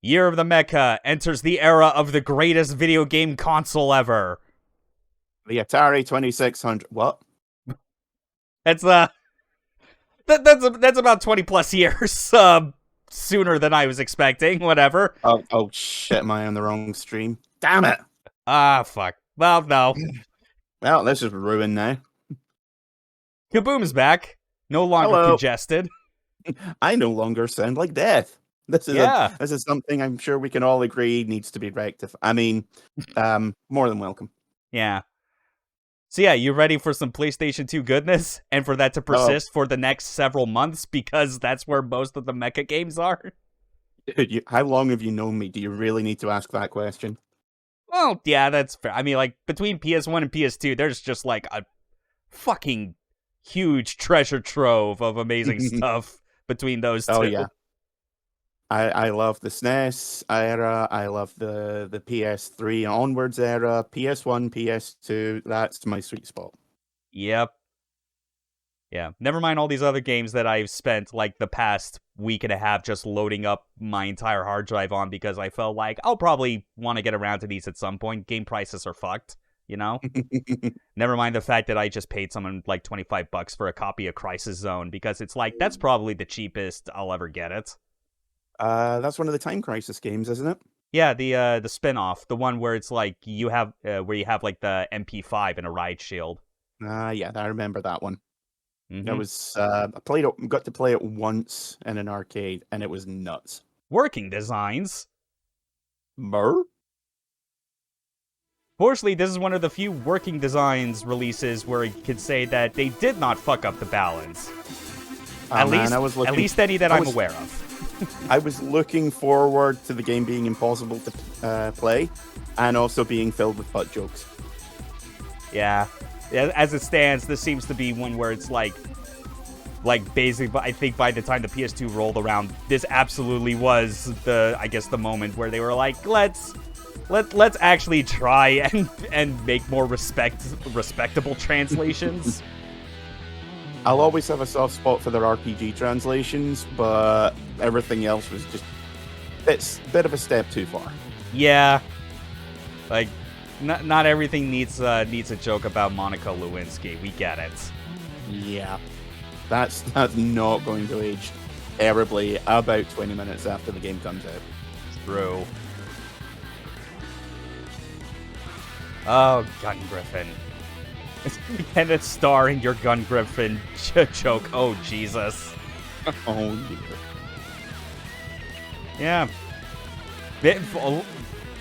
Year of the Mecha enters the era of the greatest video game console ever. The Atari 2600. What? That's about 20 plus years sooner than I was expecting. Whatever. Oh shit! Am I on the wrong stream? Damn it! Ah, fuck. Well, no. Well, this is ruined now. Kaboom's back. No longer congested. I no longer sound like death. This is something I'm sure we can all agree needs to be rectified. I mean, more than welcome. Yeah. So yeah, you ready for some PlayStation 2 goodness? And for that to persist for the next several months? Because that's where most of the Mecha games are? Dude, how long have you known me? Do you really need to ask that question? Well, yeah, that's fair. I mean, like, between PS1 and PS2, there's just, like, a fucking huge treasure trove of amazing stuff between those two. Oh, yeah. I love the SNES era. I love the PS3 onwards era. PS1, PS2. That's my sweet spot. Yep. Yeah. Never mind all these other games that I've spent like the past week and a half just loading up my entire hard drive on because I felt like I'll probably want to get around to these at some point. Game prices are fucked, you know? Never mind the fact that I just paid someone like $25 for a copy of Crisis Zone because it's like, that's probably the cheapest I'll ever get it. That's one of the Time Crisis games, isn't it? Yeah, the spin-off, the one where it's like you have like the MP5 and a riot shield. Yeah, I remember that one. Mm-hmm. It was got to play it once in an arcade, and it was nuts. Working designs. Mer? Fortunately, this is one of the few working designs releases where you could say that they did not fuck up the balance. At least any that I'm aware of. I was looking forward to the game being impossible to play, and also being filled with butt jokes. Yeah. As it stands, this seems to be one where it's like basically, I think by the time the PS2 rolled around, this absolutely was the moment where they were like, let's actually try and make more respectable translations. I'll always have a soft spot for their RPG translations, but everything else was just it's a bit of a step too far. Yeah. Like, not everything needs a joke about Monica Lewinsky. We get it. Yeah. That's not going to age terribly about 20 minutes after the game comes out. True. Oh, Gungriffon. And it's starring your Gungriffon joke. Oh, Jesus. Oh, dear. Yeah. It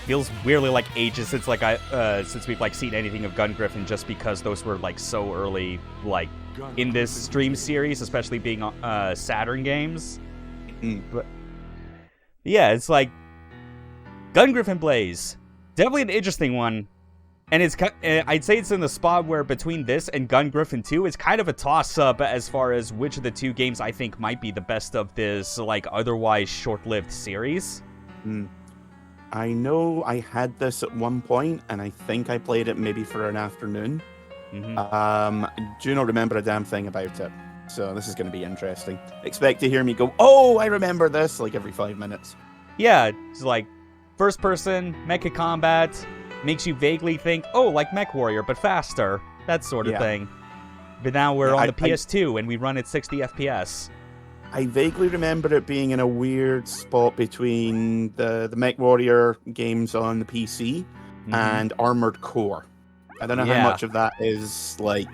feels weirdly like ages since since we've like seen anything of Gungriffon, just because those were like so early, like in this stream series, especially being Saturn games. But yeah, it's like Gungriffon Blaze, definitely an interesting one, and I'd say it's in the spot where between this and Gungriffon 2, it's kind of a toss-up as far as which of the two games I think might be the best of this like otherwise short-lived series. I know I had this at one point, and I think I played it maybe for an afternoon. Do not remember a damn thing about it, so this is going to be interesting. Expect to hear me go, "Oh, I remember this," like every 5 minutes. Yeah, it's like first-person mecha combat, makes you vaguely think, oh, like MechWarrior, but faster, that sort of thing. But now we're on the PS2, and we run at 60 FPS. I vaguely remember it being in a weird spot between the MechWarrior games on the PC and Armored Core. I don't know how much of that is like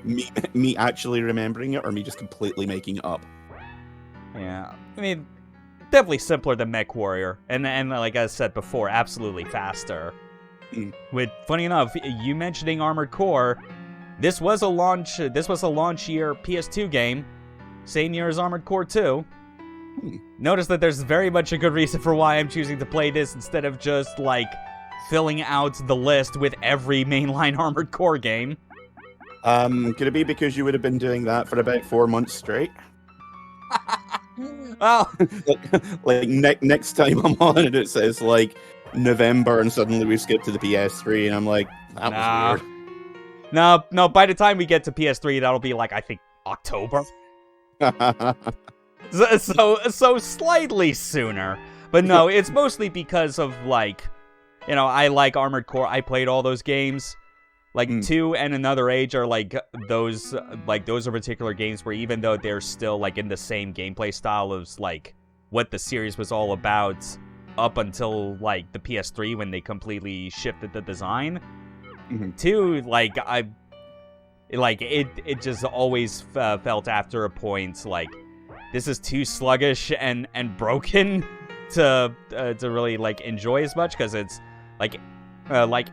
me actually remembering it or me just completely making it up. Yeah, I mean, definitely simpler than MechWarrior, and like I said before, absolutely faster. With funny enough, you mentioning Armored Core, this was a launch year PS2 game. Same year as Armored Core 2. Notice that there's very much a good reason for why I'm choosing to play this instead of just, like, filling out the list with every mainline Armored Core game. Could it be because you would have been doing that for about 4 months straight? Well, like next time I'm on it, it says, like, November, and suddenly we skip to the PS3, and I'm like, that was weird. No, by the time we get to PS3, that'll be, like, I think, October. so slightly sooner, but no, it's mostly because of like, I like Armored Core. I played all those games. Like 2 and Another Age are like those are particular games where even though they're still like in the same gameplay style as like what the series was all about up until like the PS3 when they completely shifted the design. 2, like it just always felt after a point like this is too sluggish and broken to really like enjoy as much, because it's like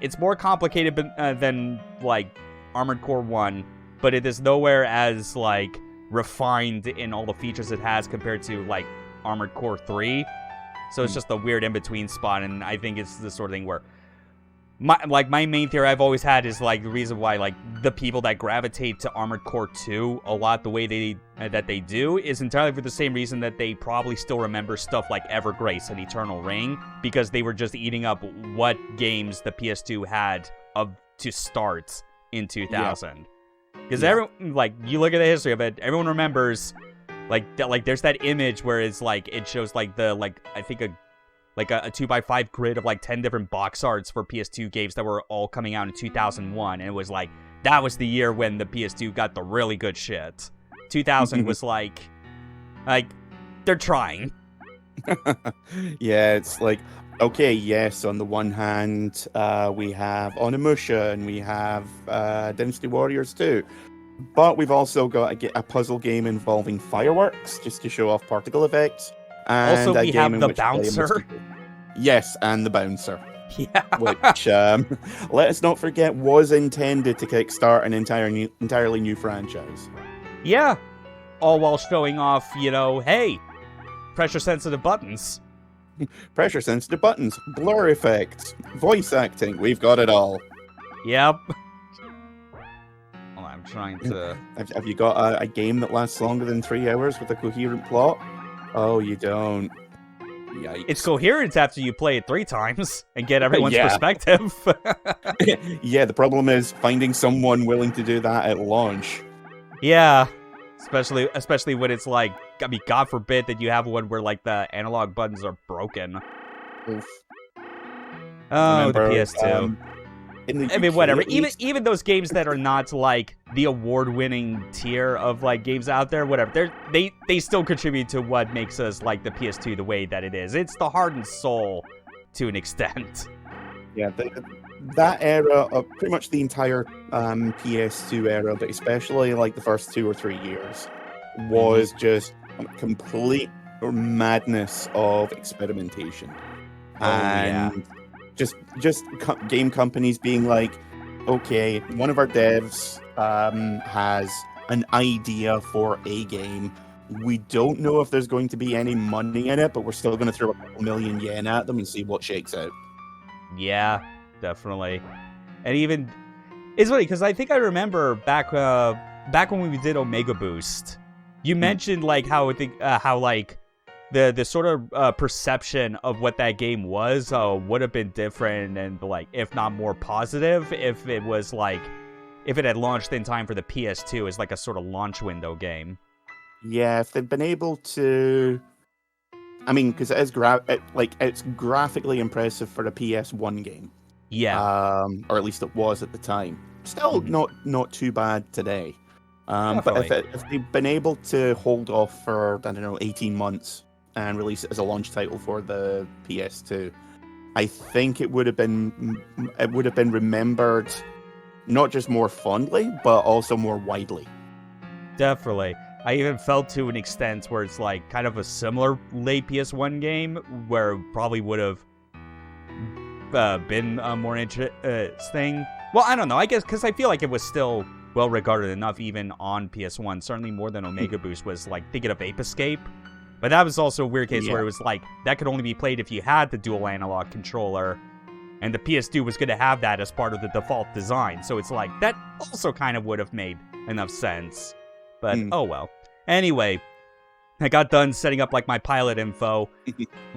it's more complicated than like Armored Core 1, but it is nowhere as like refined in all the features it has compared to like Armored Core 3. So it's just a weird in-between spot, and I think it's the sort of thing where my main theory I've always had is like the reason why like the people that gravitate to Armored Core 2 a lot the way that they do is entirely for the same reason that they probably still remember stuff like Evergrace and Eternal Ring, because they were just eating up what games the PS2 had to start in 2000. Because everyone, like, you look at the history of it, everyone remembers like there's that image where it's like it shows like the I think a 2x5 grid of like 10 different box arts for PS2 games that were all coming out in 2001, and it was like that was the year when the PS2 got the really good shit. 2000 was like they're trying. Yeah, it's like, okay, yes, on the one hand, we have Onimusha and we have Dynasty Warriors 2, but we've also got a puzzle game involving fireworks just to show off particle effects. And also, we have the bouncer. Yes, and the bouncer. Yeah. Which, let us not forget, was intended to kickstart an entirely new franchise. Yeah. All while showing off, hey, pressure-sensitive buttons. Pressure-sensitive buttons, blur effects, voice acting, we've got it all. Yep. Well, I'm trying to... Have you got a game that lasts longer than 3 hours with a coherent plot? Oh, you don't. Yikes. It's coherent after you play it 3 times and get everyone's perspective. Yeah, the problem is finding someone willing to do that at launch. Yeah. Especially when it's like, I mean, God forbid that you have one where like the analog buttons are broken. Oof. Oh, the Remember, PS2. in the I mean, UK whatever. at Even least, even those games that are not like the award-winning tier of like games out there, whatever. They still contribute to what makes us like the PS2 the way that it is. It's the heart and soul to an extent. yeah, that era of pretty much the entire PS2 era, but especially like the first 2 or 3 years, was just a complete madness of experimentation. Oh yeah. And just game companies being like, okay, one of our devs has an idea for a game. We don't know if there's going to be any money in it, but we're still going to throw a couple million yen at them and see what shakes out. Yeah, definitely. And even it's funny because I think I remember back when we did Omega Boost, you mentioned like how like the sort of perception of what that game was would have been different and like if not more positive if it was like if it had launched in time for the PS2 as like a sort of launch window game. Yeah, if they've been able to, I mean, because it's graphically impressive for a PS1 game. Yeah. Or at least it was at the time. Still not too bad today. But if they've been able to hold off for, I don't know, 18 months and release it as a launch title for the PS2, I think it would have been remembered not just more fondly, but also more widely. Definitely. I even felt to an extent where it's like kind of a similar late PS1 game where it probably would have been more interesting. Well, I don't know. I guess because I feel like it was still well regarded enough even on PS1. Certainly more than Omega Boost was like thinking of Ape Escape. But that was also a weird case where it was like that could only be played if you had the dual analog controller. And the PS2 was going to have that as part of the default design. So it's like that also kind of would have made enough sense. But oh well. Anyway, I got done setting up like my pilot info.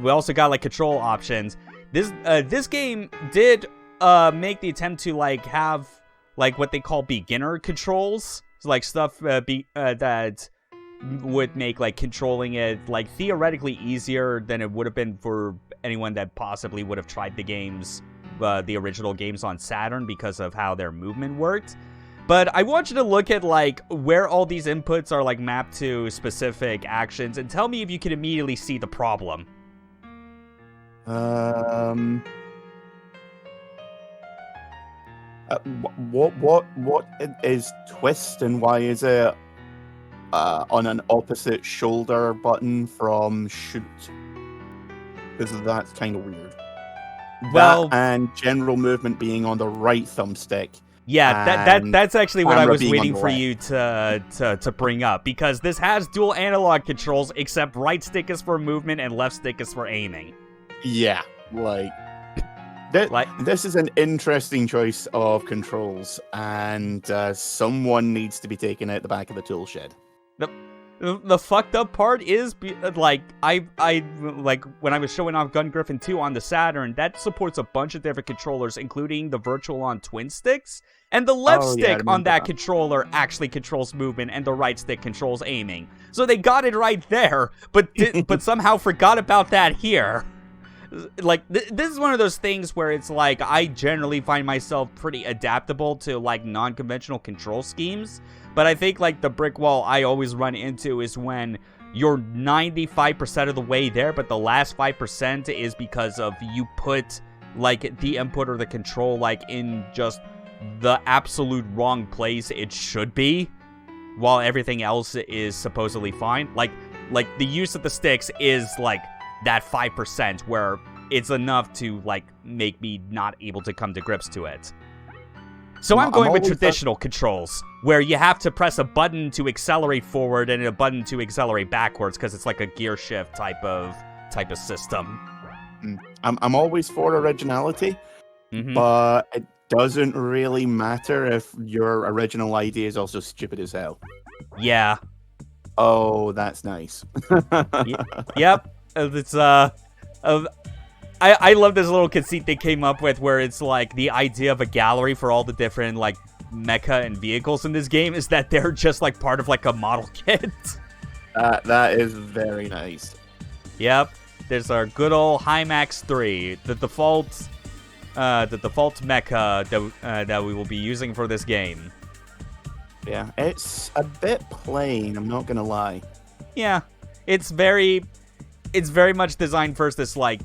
We also got like control options. This game did make the attempt to like have like what they call beginner controls. So, like stuff that would make like controlling it like theoretically easier than it would have been for anyone that possibly would have tried the original games on Saturn because of how their movement worked. But I want you to look at like where all these inputs are like mapped to specific actions and tell me if you can immediately see the problem. What is twist and why is it on an opposite shoulder button from shoot? Because that's kind of weird. Well, that and general movement being on the right thumbstick. Yeah, that's actually what I was waiting for left. you to bring up, because this has dual analog controls, except right stick is for movement and left stick is for aiming. Yeah, this is an interesting choice of controls, and someone needs to be taken out the back of the tool shed. The fucked up part is, like, I like, when I was showing off Gungriffon 2 on the Saturn, that supports a bunch of different controllers, including the virtual on twin sticks, and the left stick on that controller actually controls movement, and the right stick controls aiming. So they got it right there, but but somehow forgot about that here. Like, this is one of those things where it's like, I generally find myself pretty adaptable to, like, non-conventional control schemes. But I think, like, the brick wall I always run into is when you're 95% of the way there, but the last 5% is because of you put, like, the input or the control, like, in just the absolute wrong place it should be, while everything else is supposedly fine. Like the use of the sticks is, like, that 5% where it's enough to, like, make me not able to come to grips to it. So I'm going with traditional controls, where you have to press a button to accelerate forward and a button to accelerate backwards, because it's like a gear shift type of system. I'm always for originality, but it doesn't really matter if your original idea is also stupid as hell. Yeah. Oh, that's nice. Yep. It's I love this little conceit they came up with, where it's like the idea of a gallery for all the different, like, mecha and vehicles in this game is that they're just, like, part of, like, a model kit. That is very nice. Yep. There's our good old Hymax 3. The default the default mecha that we will be using for this game. Yeah, it's a bit plain, I'm not gonna lie. Yeah, it's very much designed first. It's like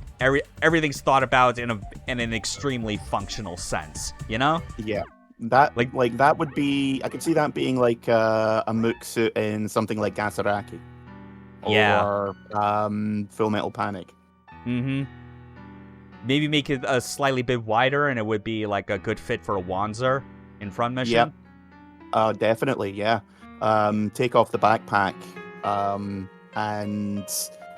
everything's thought about in an extremely functional sense, you know? Yeah, that that would be. I could see that being like a mook suit in something like Gasaraki, or Full Metal Panic. Mm-hmm. Maybe make it a slightly bit wider, and it would be like a good fit for a Wanzer in front mission. Yep. Definitely, yeah. Take off the backpack, and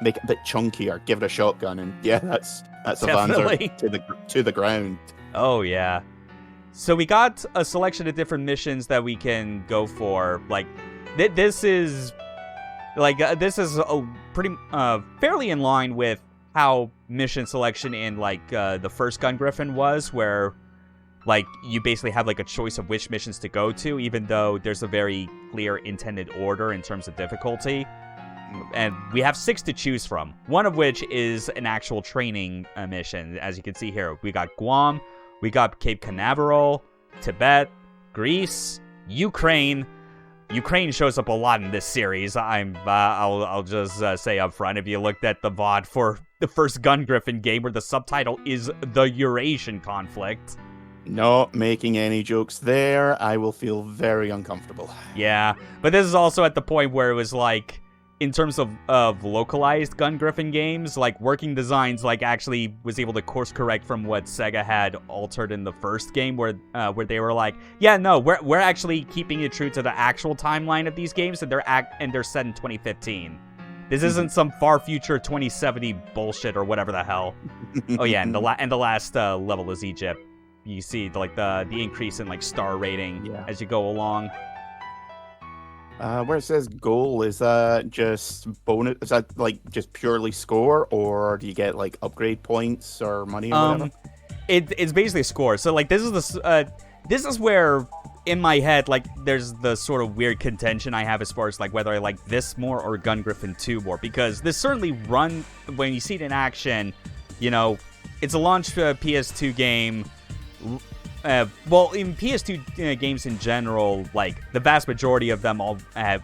make it a bit chunkier. Give it a shotgun, and yeah, that's Definitely. a Wanzer to the ground. Oh yeah. So we got a selection of different missions that we can go for. Like this is a pretty fairly in line with how mission selection in like the first Gungriffon was, where like you basically have like a choice of which missions to go to, even though there's a very clear intended order in terms of difficulty. And we have 6 to choose from, one of which is an actual training mission. As you can see here, we got Guam, we got Cape Canaveral, Tibet, Greece, Ukraine. Ukraine shows up a lot in this series. I'll just say up front, if you looked at the VOD for the first Gungriffon game, where the subtitle is the Eurasian conflict. Not making any jokes there. I will feel very uncomfortable. Yeah, but this is also at the point where it was like, in terms of localized Gungriffon games, like working designs, like actually was able to course correct from what Sega had altered in the first game, where they were like, yeah, no, we're actually keeping it true to the actual timeline of these games, and they're set in 2015. This isn't some far future 2070 bullshit or whatever the hell. Oh yeah, and the last level is Egypt. You see like the increase in like star rating as you go along. Where it says goal, is that just bonus? Is that like just purely score, or do you get like upgrade points or money or whatever? It's basically a score. So like this is where in my head like there's the sort of weird contention I have as far as like whether I like this more or Gungriffon 2 more, because this certainly when you see it in action, you know, it's a launch PS2 game. Well, in PS2 games in general, like the vast majority of them all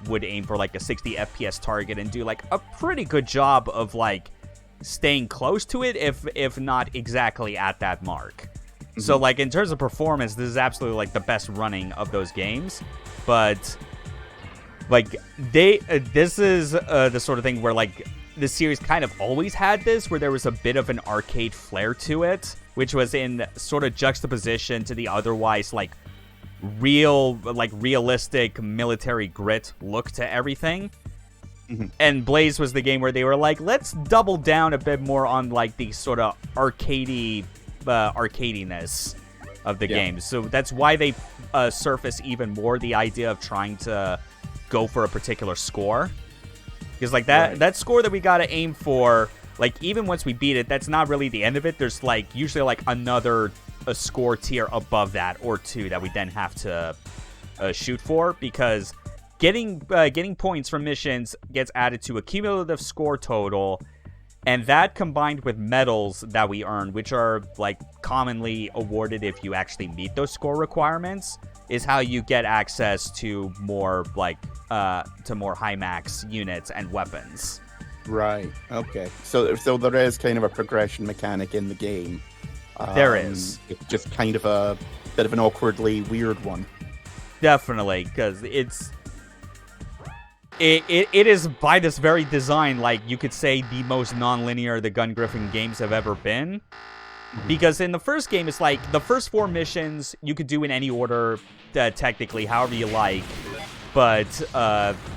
would aim for like a 60 FPS target and do like a pretty good job of like staying close to it, if not exactly at that mark. Mm-hmm. So like in terms of performance, this is absolutely like the best running of those games. But like this is the sort of thing where like the series kind of always had this, where there was a bit of an arcade flair to it, which was in sort of juxtaposition to the otherwise like realistic military grit look to everything. Mm-hmm. And Blaze was the game where they were like, let's double down a bit more on like the sort of arcadiness of the game. So that's why they surface even more the idea of trying to go for a particular score. Because like that score that we gotta aim for, like even once we beat it, that's not really the end of it. There's like usually like a score tier above that or 2 that we then have to shoot for, because getting points from missions gets added to a cumulative score total, and that combined with medals that we earn, which are like commonly awarded if you actually meet those score requirements, is how you get access to more like more high max units and weapons. Right. Okay. So there is kind of a progression mechanic in the game. There is. It's just kind of a bit of an awkwardly weird one. Definitely, because it is by this very design, like you could say, the most non-linear the Gungriffon games have ever been. Because in the first game, it's like the first 4 missions you could do in any order, technically, however you like. But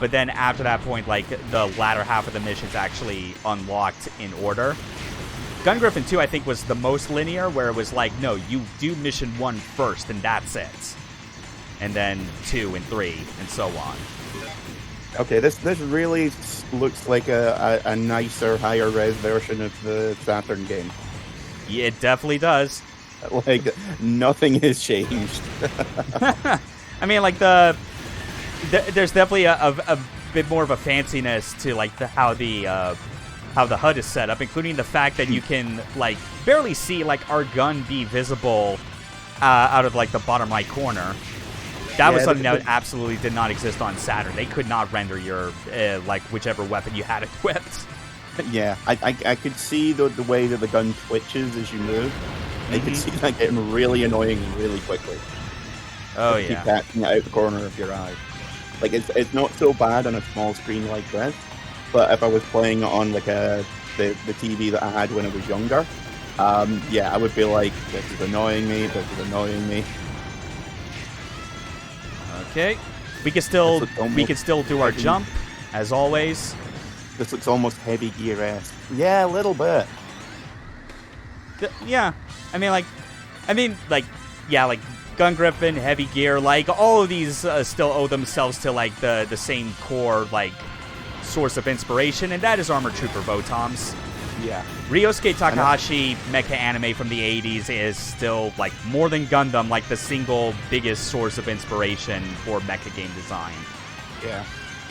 then after that point, like the latter half of the missions actually unlocked in order. Gungriffon 2, I think, was the most linear, where it was like, no, you do mission 1 first, and that's it. And then 2 and 3, and so on. Okay, this really looks like a nicer, higher res version of the Saturn game. Yeah, it definitely does. Like, nothing has changed. I mean, like, there's definitely a bit more of a fanciness to, like, how how the HUD is set up, including the fact that you can, like, barely see, like, our gun be visible out of, like, the bottom right corner. That was something that absolutely did not exist on Saturn. They could not render your, like, whichever weapon you had equipped. Yeah, I could see the way that the gun twitches as you move. I could see that getting really annoying really quickly. Oh, Keep catching it out the corner of your eye. Like, it's not so bad on a small screen like this, but if I was playing it on, like, the TV that I had when I was younger, yeah, I would be like, this is annoying me, Okay. We can still do our jump, as always. This looks almost heavy gear-esque. Yeah, a little bit. Yeah. I mean, like, Gungriffon, Heavy Gear, like, all of these still owe themselves to, like, the same core, like, source of inspiration, and that is Armored Trooper Votoms. Yeah. Ryosuke Takahashi mecha anime from the 80s is still, like, more than Gundam, like, the single biggest source of inspiration for mecha game design. Yeah.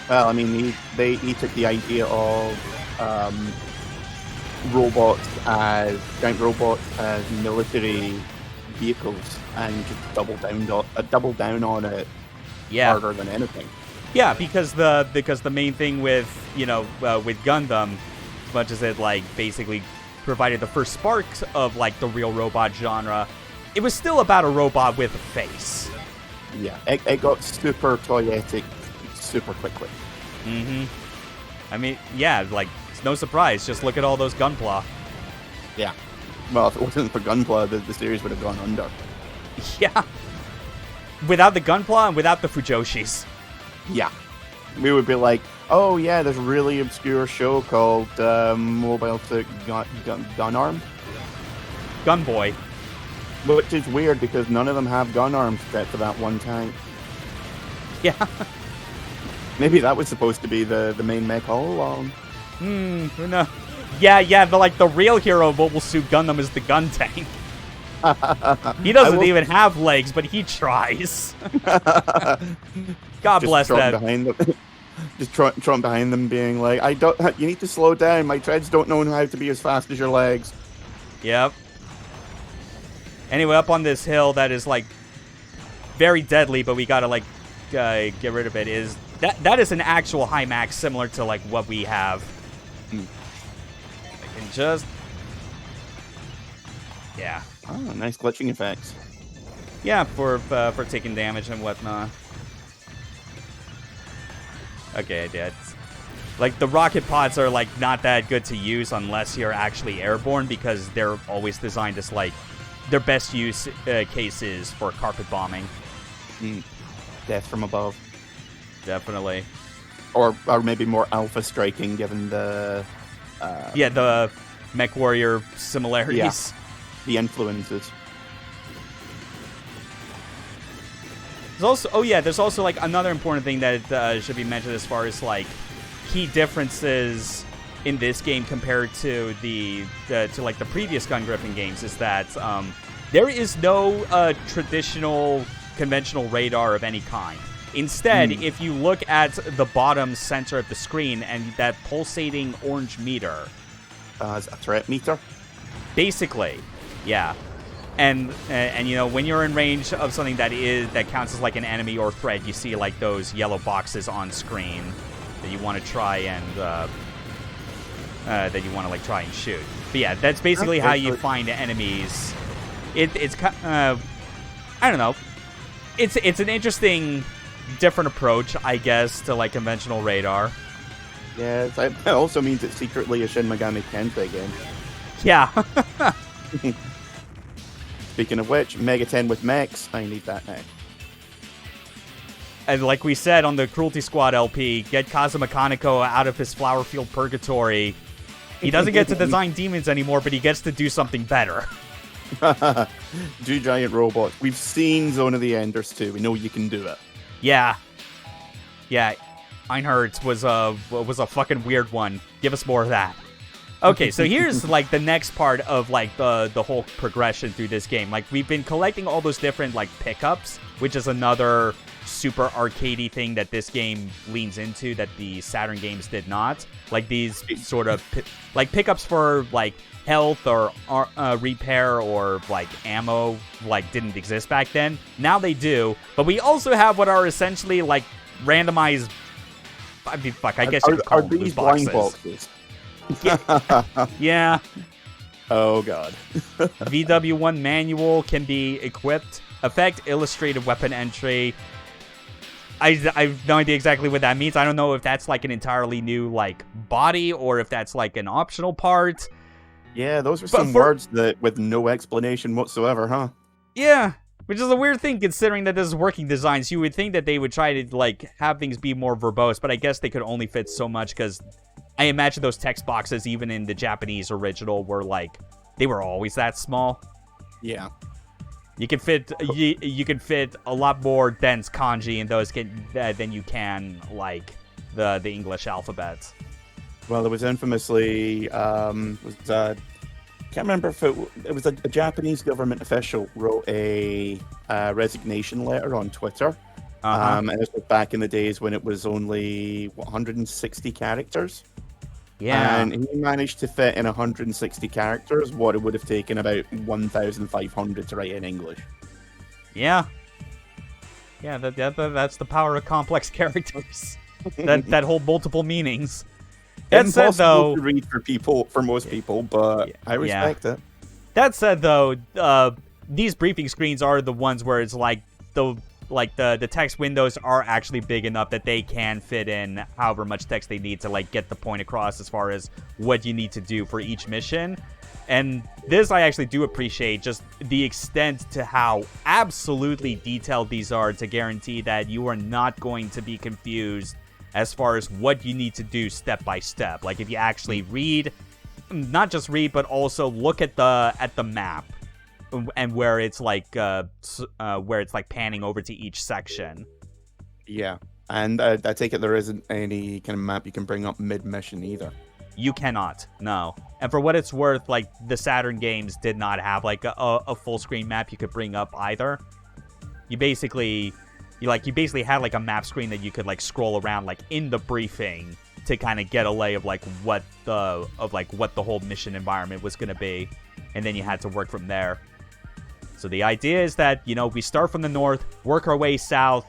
Well, I mean, he took the idea of giant robots as military vehicles and just double down on it harder than anything. Yeah, because the main thing with with Gundam, as much as it like basically provided the first sparks of like the real robot genre, it was still about a robot with a face. Yeah, it got super toyetic super quickly. I mean, yeah, like it's no surprise. Just look at all those Gunpla. Yeah. Well, if it wasn't for Gunpla, the series would have gone under. Yeah. Without the Gunpla and without the Fujoshis. Yeah. We would be like, oh yeah, there's a really obscure show called Mobile Suit Gun Arm. Gunboy. Which is weird because none of them have gun arms except for that one tank. Yeah. Maybe that was supposed to be the main mech all along. Who knows? Yeah, but like the real hero of Mobile Suit Gundam is the gun tank. He doesn't even have legs, but he tries. God bless that. Just trotting behind them, being like, you need to slow down. My treads don't know how to be as fast as your legs. Yep. Anyway, up on this hill that is like very deadly, but we gotta like get rid of it. Is that is an actual high max similar to like what we have. I can just Oh, nice glitching effects. Yeah, for taking damage and whatnot. Okay, I did. Like the rocket pods are like not that good to use unless you're actually airborne because they're always designed as like their best use cases for carpet bombing. Death from above. Definitely. Or maybe more alpha striking given the... the Mech Warrior similarities. Yeah. The influences. There's also like another important thing that should be mentioned as far as like key differences in this game compared to the previous Gungriffon games is that there is no traditional conventional radar of any kind. Instead, if you look at the bottom center of the screen and that pulsating orange meter, is a threat meter. Basically, yeah. And when you're in range of something that counts as like an enemy or threat, you see like those yellow boxes on screen that you want to try and try and shoot. But yeah, that's basically how you find enemies. It's I don't know. It's an interesting, different approach, I guess, to like conventional radar. Yeah, it also means it's secretly a Shin Megami Tensei game. Yeah. Speaking of which, Mega 10 with mechs, I need that mech. And like we said on the Cruelty Squad LP, get Kazuma Kaneko out of his flower field purgatory. He doesn't get to design demons anymore, but he gets to do something better. Do giant robots. We've seen Zone of the Enders too. We know you can do it. Yeah. Einherz was a fucking weird one. Give us more of that. Okay, so here's like the next part of like the whole progression through this game. Like we've been collecting all those different like pickups, which is another super arcadey thing that this game leans into that the Saturn games did not. Like these sort of like pickups for like health or repair or like ammo like didn't exist back then. Now they do, but we also have what are essentially like randomized. I mean, fuck, I guess you could call them these boxes. blind boxes? Yeah. Oh god. VW1 manual can be equipped. Effect illustrated weapon entry. I have no idea exactly what that means. I don't know if that's like an entirely new like body or if that's like an optional part. Yeah, those are some words that with no explanation whatsoever, huh? Yeah, which is a weird thing considering that this is working designs. You would think that they would try to like have things be more verbose, but I guess they could only fit so much because I imagine those text boxes, even in the Japanese original, were like they were always that small. Yeah. You can fit you can fit a lot more dense kanji in those than you can like the English alphabet. Well, it was infamously can't remember if it was a Japanese government official wrote a resignation letter on Twitter. And this was back in the days when it was only 160 characters. Yeah. And he managed to fit in 160 characters what it would have taken about 1,500 to write in English. Yeah. Yeah, that's the power of complex characters. that hold multiple meanings. That said, though, to read for most people, but I respect it. That said, though, these briefing screens are the ones where it's like the text windows are actually big enough that they can fit in however much text they need to like get the point across as far as what you need to do for each mission. And this I actually do appreciate, just the extent to how absolutely detailed these are to guarantee that you are not going to be confused as far as what you need to do step by step. Like if you actually read, not just read, but also look at the map and where it's like panning over to each section. Yeah, and I take it there isn't any kind of map you can bring up mid-mission either. You cannot, no. And for what it's worth, like the Saturn games did not have like a full screen map you could bring up either. You basically had like a map screen that you could like scroll around like in the briefing to kind of get a lay of like what the whole mission environment was going to be, and then you had to work from there. So the idea is that, you know, we start from the north, work our way south,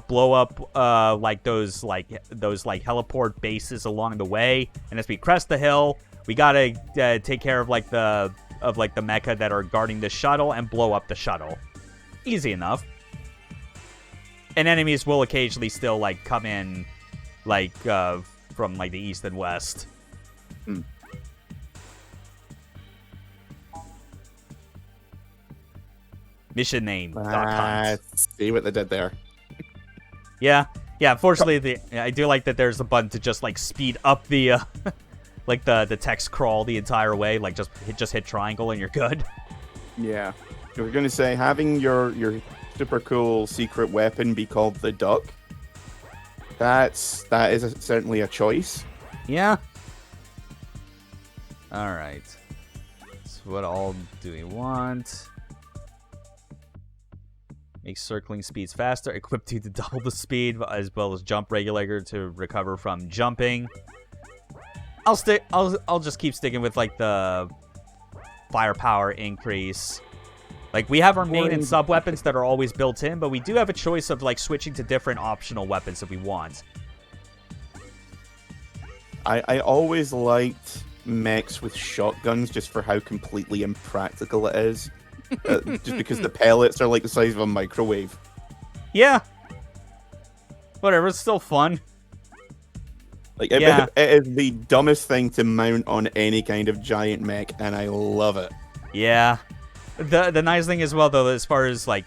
blow up those heliport bases along the way, and as we crest the hill, we gotta take care of the mecha that are guarding the shuttle and blow up the shuttle. Easy enough. And enemies will occasionally still like come in from like the east and west. Mission name. See what they did there. Yeah. Unfortunately, I do like that there's a button to just like speed up the the text crawl the entire way. Like just hit triangle and you're good. Yeah, I was gonna say having your super cool secret weapon be called the Duck. That is certainly a choice. Yeah. All right. So what all do we want? Make circling speeds faster. Equip you to double the speed, as well as jump regulator to recover from jumping. I'll just keep sticking with like the firepower increase. Like we have our main and sub weapons that are always built in, but we do have a choice of like switching to different optional weapons if we want. I always liked mechs with shotguns just for how completely impractical it is. Just because the pellets are like the size of a microwave. Yeah. Whatever, it's still fun. Like it is the dumbest thing to mount on any kind of giant mech, and I love it. Yeah. The nice thing as well, though, as far as like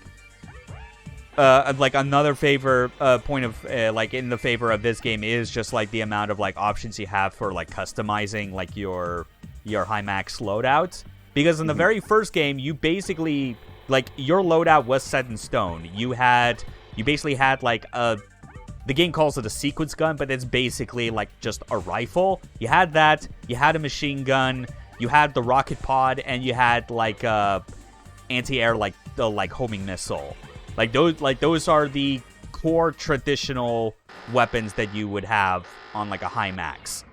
another favor point of in the favor of this game is just like the amount of like options you have for like customizing like your high max loadout. Because in the very first game, you basically, like, your loadout was set in stone. You basically had, like, the game calls it a sequence gun, but it's basically, like, just a rifle. You had that, you had a machine gun, you had the rocket pod, and you had, like, anti-air, like, the, like, homing missile. Those are the core traditional weapons that you would have on like a high max.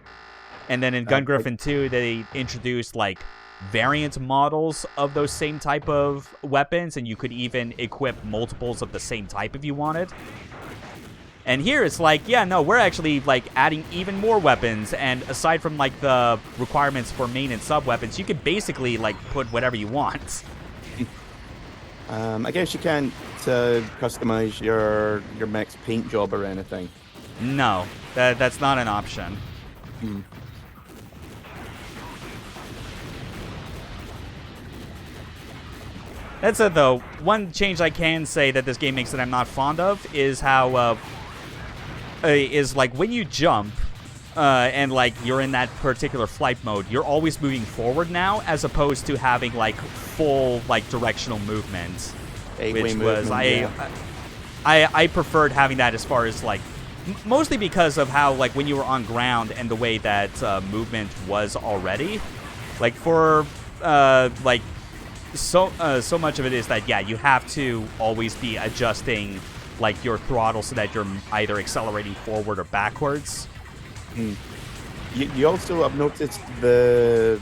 And then in Gungriffon 2, they introduced like variant models of those same type of weapons, and you could even equip multiples of the same type if you wanted. And here it's like, yeah, no, we're actually like adding even more weapons, and aside from like the requirements for main and sub weapons, you can basically like put whatever you want. I guess you can't customize your mech's paint job or anything. No, that's not an option. That said, though, one change I can say that this game makes that I'm not fond of is how, is like when you jump, and like you're in that particular flight mode, you're always moving forward now, as opposed to having like full like directional movement, which was I preferred having that as far as like mostly because of how like when you were on ground and the way that movement was already, like for like. So much of it is that, yeah, you have to always be adjusting, like, your throttle so that you're either accelerating forward or backwards. You also have noticed the...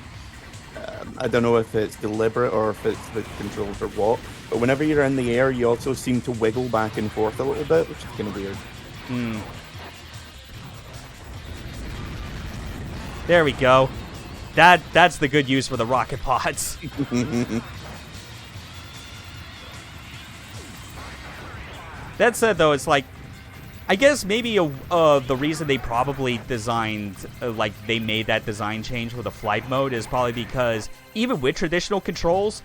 I don't know if it's deliberate or if it's the controls or what, but whenever you're in the air, you also seem to wiggle back and forth a little bit, which is kind of weird. There we go. That's the good use for the rocket pods. That said, though, it's like, I guess maybe the reason they probably designed, like, they made that design change with a flight mode is probably because even with traditional controls,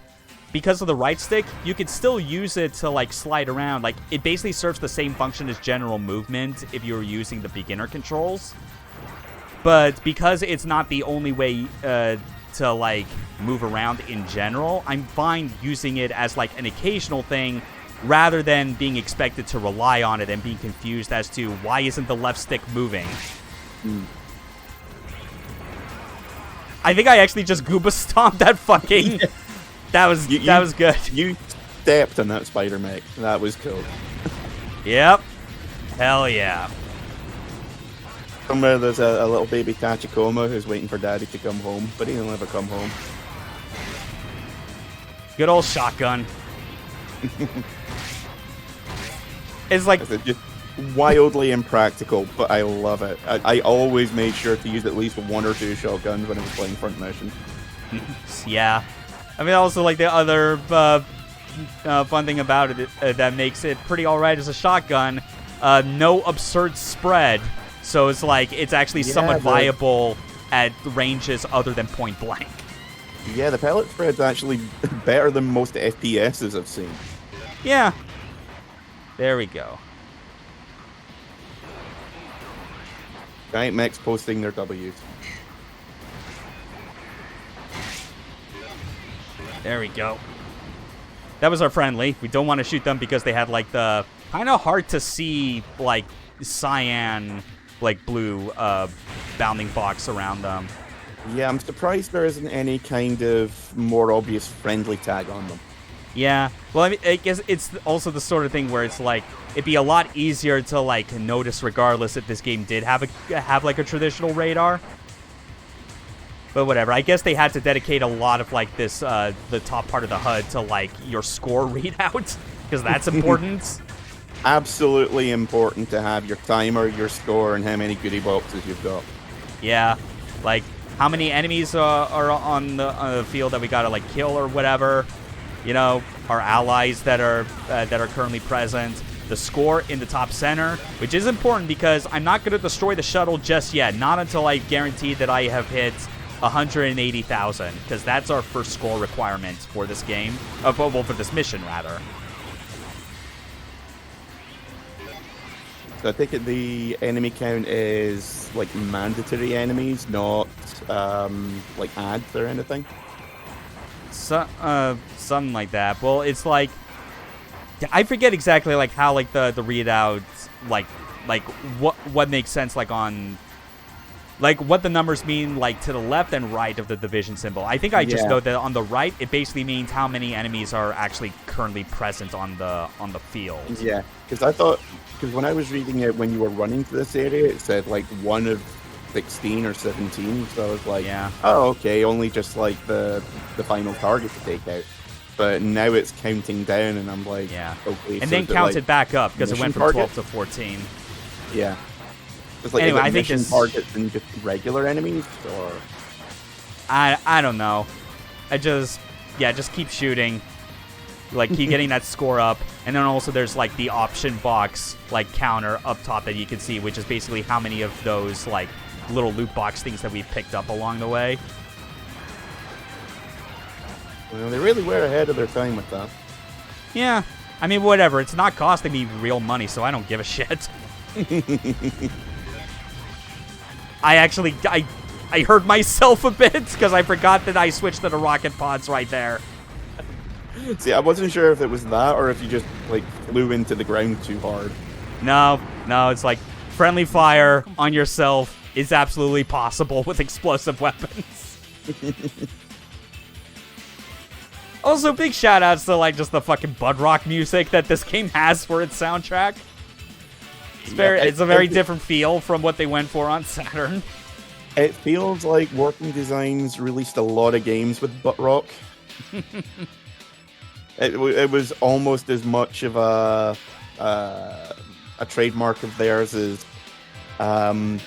because of the right stick, you could still use it to, like, slide around. Like, it basically serves the same function as general movement if you were using the beginner controls. But because it's not the only way to, like, move around in general, I'm fine using it as, like, an occasional thing rather than being expected to rely on it and being confused as to why isn't the left stick moving. I think I actually just Goomba stomped that fucking... That was good. You stepped on that spider mech. That was cool. Yep. Hell yeah. Somewhere there's a little baby Tachikoma who's waiting for daddy to come home, but he'll never come home. Good old shotgun. It's like... It's just wildly impractical, but I love it. I always made sure to use at least 1 or 2 shotguns when I was playing front mission. Yeah. I mean, also, like, the other fun thing about it that makes it pretty alright is a shotgun. No absurd spread. So it's like, it's actually somewhat viable at ranges other than point blank. Yeah, the pellet spread's actually better than most FPSs I've seen. Yeah. There we go. Giant mechs posting their W's. There we go. That was our friendly. We don't want to shoot them because they had, like, the kind of hard to see, like, cyan, like, blue bounding box around them. Yeah, I'm surprised there isn't any kind of more obvious friendly tag on them. Yeah. Well, I mean, I guess it's also the sort of thing where it's like, it'd be a lot easier to, like, notice regardless if this game did have like a traditional radar. But whatever. I guess they had to dedicate a lot of, like, this, the top part of the HUD to, like, your score readout, because that's important. Absolutely important to have your timer, your score, and how many goodie boxes you've got. Yeah. Like, how many enemies are on the field that we gotta, like, kill or whatever. You know, our allies that are currently present. The score in the top center, which is important because I'm not going to destroy the shuttle just yet. Not until I guarantee that I have hit 180,000, because that's our first score requirement for this game. Well, for this mission, rather. So I think the enemy count is, like, mandatory enemies, not, like, ads or anything? Something like that. Well, it's like... I forget exactly, like, how, like, the readouts, like what makes sense, like, on... like what the numbers mean, like to the left and right of the division symbol. I think I just know that on the right, it basically means how many enemies are actually currently present on the field. Yeah, because when I was reading it when you were running to this area, it said like 1 of 16 or 17. So I was like, oh, okay, only just like the final target to take out. But now it's counting down, and I'm like, okay. And then counted back up because it went from 12 to 14. Yeah. It's like, anyway, I think mission targets and just regular enemies, or I don't know. Just keep shooting, like keep getting that score up, and then also there's like the option box like counter up top that you can see, which is basically how many of those like little loot box things that we've picked up along the way. Well, they really were ahead of their time with that. Yeah, I mean whatever. It's not costing me real money, so I don't give a shit. I hurt myself a bit because I forgot that I switched to the rocket pods right there. See, I wasn't sure if it was that or if you just like flew into the ground too hard. No, it's like friendly fire on yourself is absolutely possible with explosive weapons. Also, big shout outs to like just the fucking Bud Rock music that this game has for its soundtrack. It's a very different feel from what they went for on Saturn. It feels like Working Designs released a lot of games with butt rock. It was almost as much of a trademark of theirs as a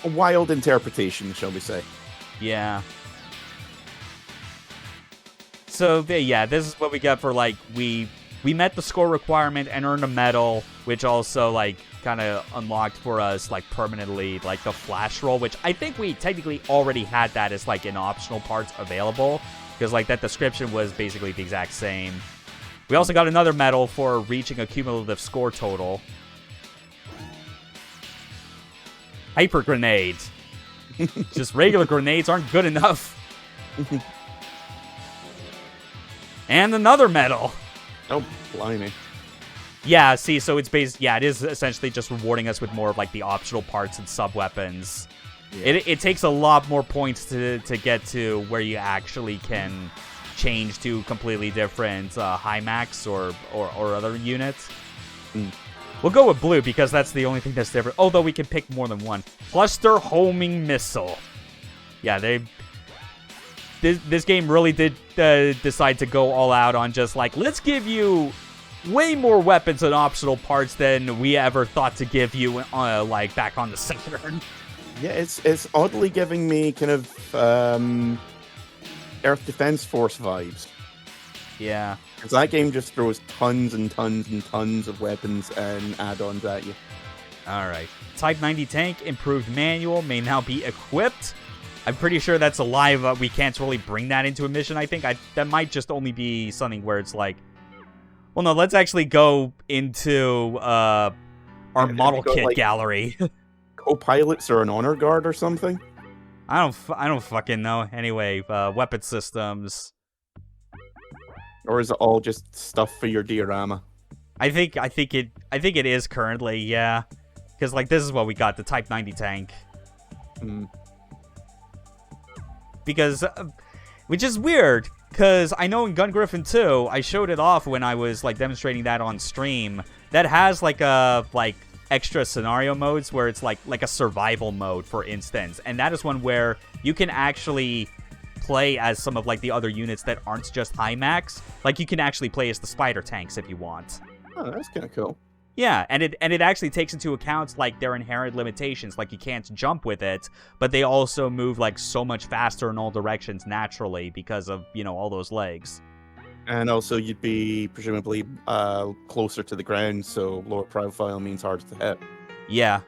wild interpretation, shall we say. Yeah. So, yeah, this is what we got for, like, we met the score requirement and earned a medal, which also, like, kind of unlocked for us, like, permanently, like, the flash roll, which I think we technically already had that as, like, an optional part available, because, like, that description was basically the exact same. We also got another medal for reaching a cumulative score total. Hyper grenades. Just regular grenades aren't good enough. And another medal. Oh, blimey. Yeah, see, so it's it is essentially just rewarding us with more of like the optional parts and sub-weapons. Yeah. It takes a lot more points to get to where you actually can change to completely different high-max or other units. We'll go with blue because that's the only thing that's different. Although we can pick more than one. Cluster homing missile. Yeah, this game really did decide to go all out on just like, let's give you way more weapons and optional parts than we ever thought to give you like back on the Saturn. Yeah, it's oddly giving me kind of Earth Defense Force vibes. Yeah. Because that game just throws tons and tons and tons of weapons and add-ons at you. Alright. Type 90 tank, improved manual, may now be equipped. I'm pretty sure that's a lie. We can't really bring that into a mission, I think. That might just only be something where it's like... Well, no, let's actually go into our model kit like, gallery. Co-pilots or an honor guard or something? I don't fucking know. Anyway, weapon systems... Or is it all just stuff for your diorama? I think it is currently, yeah. Because like this is what we got, the Type 90 tank. Because, which is weird, because I know in Gungriffon 2, I showed it off when I was like demonstrating that on stream. That has like a extra scenario modes where it's like a survival mode, for instance, and that is one where you can actually play as some of like the other units that aren't just high max. Like you can actually play as the spider tanks if you want. Oh, that's kind of cool. Yeah, and it actually takes into account like their inherent limitations, like you can't jump with it, but they also move like so much faster in all directions naturally because of, you know, all those legs. And also you'd be presumably closer to the ground, so lower profile means harder to hit. Yeah.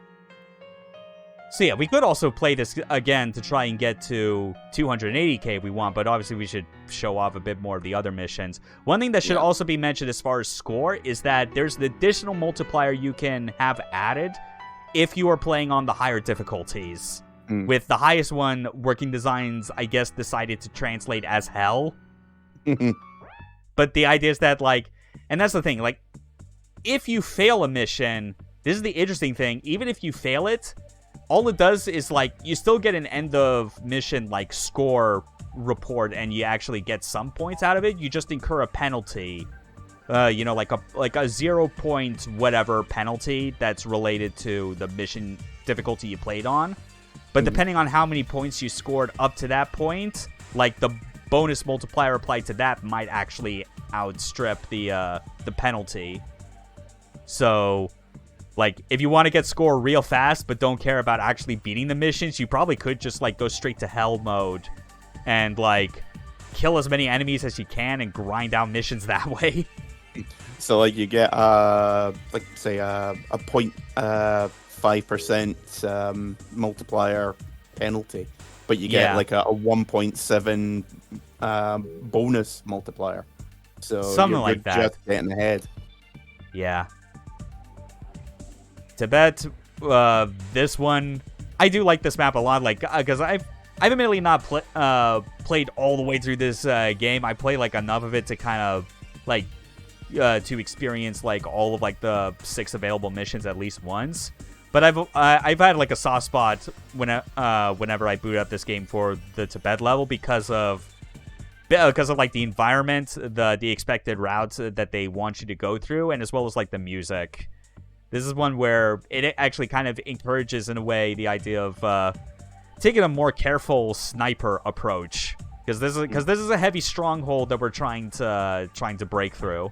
So yeah, we could also play this again to try and get to 280k if we want, but obviously we should show off a bit more of the other missions. One thing that should also be mentioned as far as score is that there's an additional multiplier you can have added if you are playing on the higher difficulties. With the highest one, Working Designs, I guess, decided to translate as hell. But the idea is that, like, and that's the thing, like, if you fail a mission, this is the interesting thing, even if you fail it, all it does is, like, you still get an end of mission, like, score report, and you actually get some points out of it. You just incur a penalty, you know, like a 0 point whatever penalty that's related to the mission difficulty you played on. But depending on how many points you scored up to that point, like, the bonus multiplier applied to that might actually outstrip the penalty. So, like, if you want to get score real fast but don't care about actually beating the missions, you probably could just, like, go straight to hell mode and, like, kill as many enemies as you can and grind out missions that way. So, like, you get, like, say, a 0.5% multiplier penalty, but you get, like, a 1.7 bonus multiplier. So something like that. Just getting ahead. Yeah. Tibet, this one, I do like this map a lot, like, because I've admittedly not played all the way through this game. I play, like, enough of it to kind of, like, to experience, like, all of, like, the 6 available missions at least once. But I've had, like, a soft spot whenever I boot up this game for the Tibet level because of like the environment, the expected routes that they want you to go through, and as well as, like, the music. This is one where it actually kind of encourages, in a way, the idea of taking a more careful sniper approach, because this is a heavy stronghold that we're trying to break through.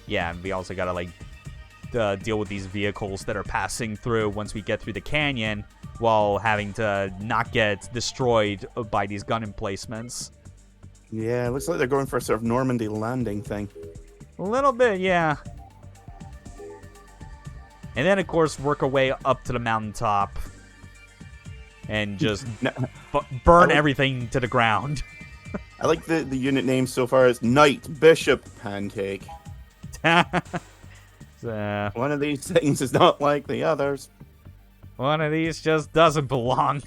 Yeah, and we also gotta, like, deal with these vehicles that are passing through once we get through the canyon, while having to not get destroyed by these gun emplacements. Yeah, it looks like they're going for a sort of Normandy landing thing. A little bit, yeah. And then, of course, work our way up to the mountaintop and just burn everything to the ground. I like the unit name so far is Knight Bishop Pancake. One of these things is not like the others. One of these just doesn't belong.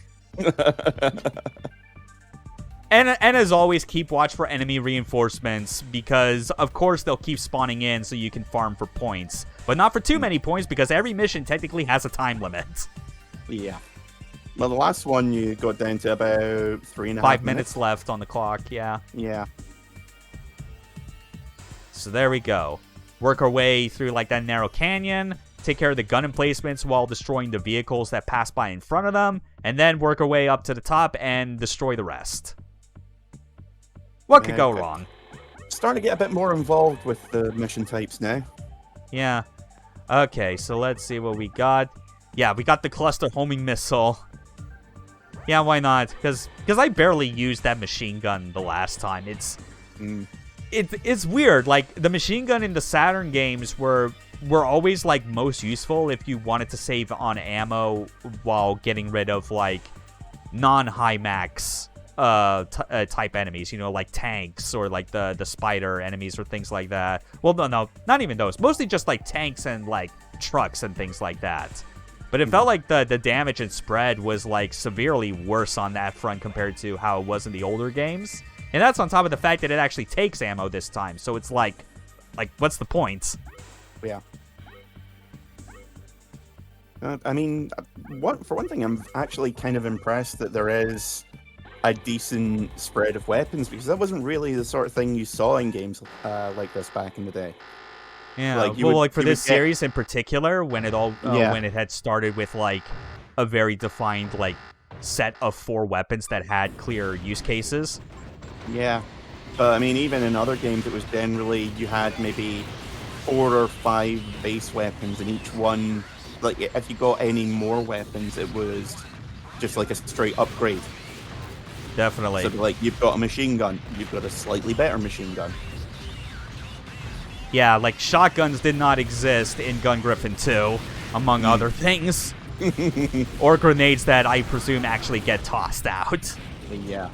And as always, keep watch for enemy reinforcements, because of course they'll keep spawning in so you can farm for points. But not for too many points, because every mission technically has a time limit. Yeah. Well, the last one you got down to about 3.5 5 minutes left on the clock, yeah. Yeah. So there we go. Work our way through, like, that narrow canyon, take care of the gun emplacements while destroying the vehicles that pass by in front of them, and then work our way up to the top and destroy the rest. What could go wrong? Starting to get a bit more involved with the mission types now. Yeah. Okay, so let's see what we got. Yeah, we got the cluster homing missile. Yeah, why not? Because I barely used that machine gun the last time. It's weird. Like, the machine gun in the Saturn games were always, like, most useful if you wanted to save on ammo while getting rid of, like, non-high max type enemies, you know, like tanks or, like, the spider enemies or things like that. Well, no, not even those. Mostly just, like, tanks and, like, trucks and things like that. But it felt like the damage and spread was, like, severely worse on that front compared to how it was in the older games. And that's on top of the fact that it actually takes ammo this time. So it's like, what's the point? Yeah. I mean, for one thing, I'm actually kind of impressed that there is a decent spread of weapons, because that wasn't really the sort of thing you saw in games like this back in the day. Yeah, like, for this series in particular, when it had started with, like, a very defined, like, set of 4 weapons that had clear use cases. Yeah, but I mean, even in other games, it was generally you had maybe 4 or 5 base weapons, and each one, like, if you got any more weapons, it was just like a straight upgrade. Definitely. So, like, you've got a machine gun, you've got a slightly better machine gun. Yeah, like, shotguns did not exist in Gungriffon 2, among other things. Or grenades that I presume actually get tossed out. Yeah.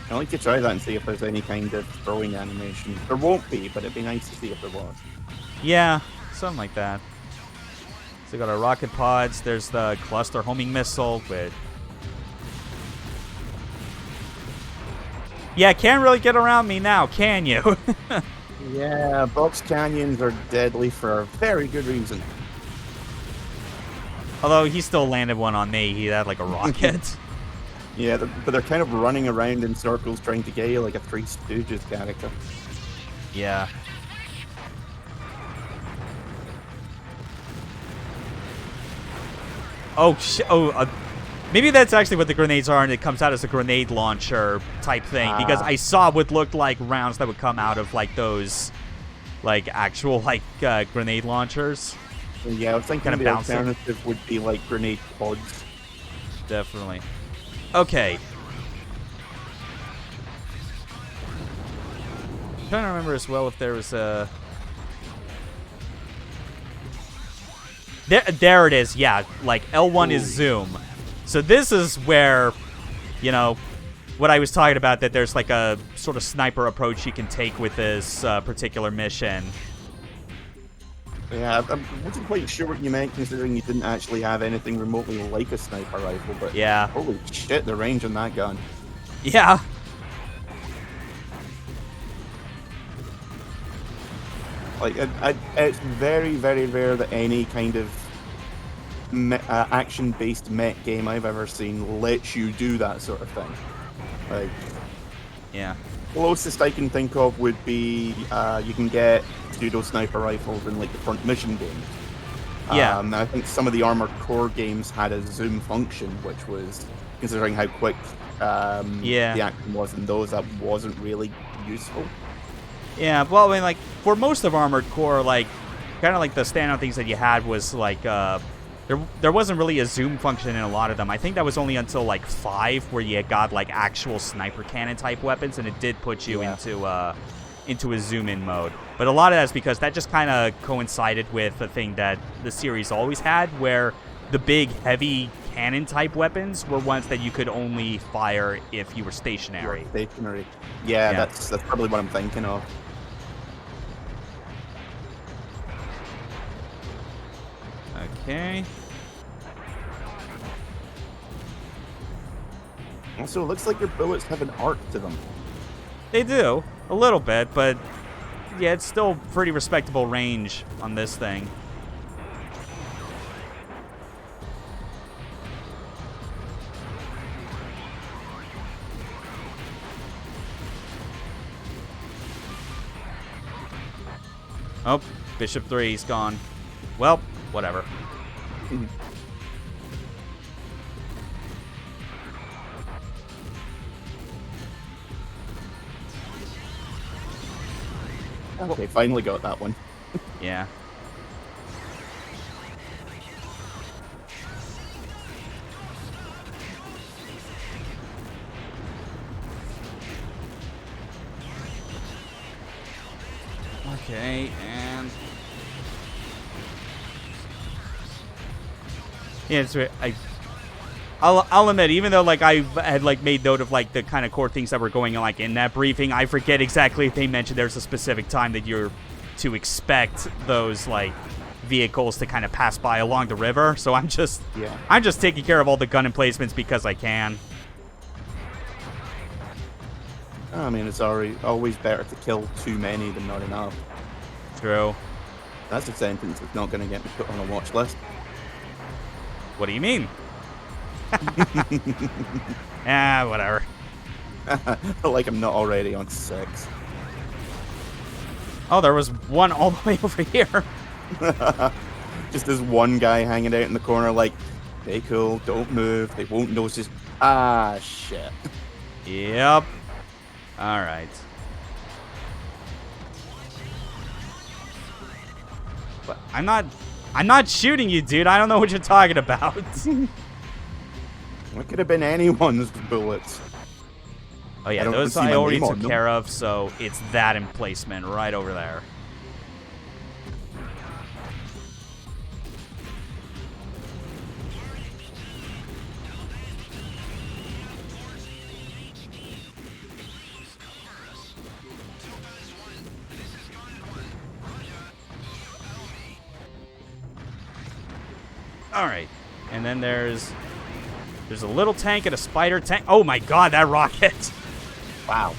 I'd like to try that and see if there's any kind of throwing animation. There won't be, but it'd be nice to see if there was. Yeah, something like that. So we got our rocket pods. There's the cluster homing missile with... Yeah, can't really get around me now, can you? Yeah, box canyons are deadly for a very good reason. Although he still landed one on me. He had like a rocket. Yeah, but they're kind of running around in circles trying to get you like a Three Stooges character. Yeah. Maybe that's actually what the grenades are, and it comes out as a grenade launcher type thing. Because I saw what looked like rounds that would come out of like those, like actual like grenade launchers. Yeah, I was thinking Kind of the bouncing. alternative would be like grenade pods. Definitely. Okay. I'm trying to remember as well if there was a... There it is, yeah. Like, L1 is zoom. So this is where, you know, what I was talking about, that there's like a sort of sniper approach you can take with this particular mission. Yeah, I wasn't quite sure what you meant, considering you didn't actually have anything remotely like a sniper rifle, but Yeah. holy shit, the range on that gun. Yeah. Like, it's very, very rare that any kind of action-based mech game I've ever seen lets you do that sort of thing. Like, Yeah. closest I can think of would be you can get pseudo sniper rifles in like the front mission games. Yeah. I think some of the Armored Core games had a zoom function, which was, considering how quick the action was in those, that wasn't really useful. Yeah, well, I mean, like, for most of Armored Core, like, kind of like the standout things that you had was, like, there wasn't really a zoom function in a lot of them. I think that was only until, like, 5 where you got, like, actual sniper cannon-type weapons, and it did put you into a zoom-in mode. But a lot of that's because that just kind of coincided with the thing that the series always had, where the big, heavy cannon-type weapons were ones that you could only fire if you were stationary. Stationary. Yeah, that's probably what I'm thinking of. Okay. Also, it looks like your bullets have an arc to them. They do, a little bit, but yeah, it's still pretty respectable range on this thing. Oh, Bishop 3's gone. Well, whatever. Okay, finally got that one. Yeah. Okay, and yeah, it's I'll admit, even though like I had like made note of like the kind of core things that were going on like in that briefing, I forget exactly if they mentioned there's a specific time that you're to expect those like vehicles to kind of pass by along the river. So I'm just taking care of all the gun emplacements because I can. I mean, it's always better to kill too many than not enough. True. That's a sentence that's not going to get me put on a watch list. What do you mean? Ah, whatever. Like I'm not already on 6. Oh, there was one all the way over here. Just this one guy hanging out in the corner like, "Stay cool, don't move, they won't notice." Ah, shit. Yep. All right. But I'm not shooting you, dude. I don't know what you're talking about. It could have been anyone's bullets. Oh yeah, those I already took care of, so it's that emplacement right over there. All right, and then there's a little tank and a spider tank. Oh my god, that rocket! Wow.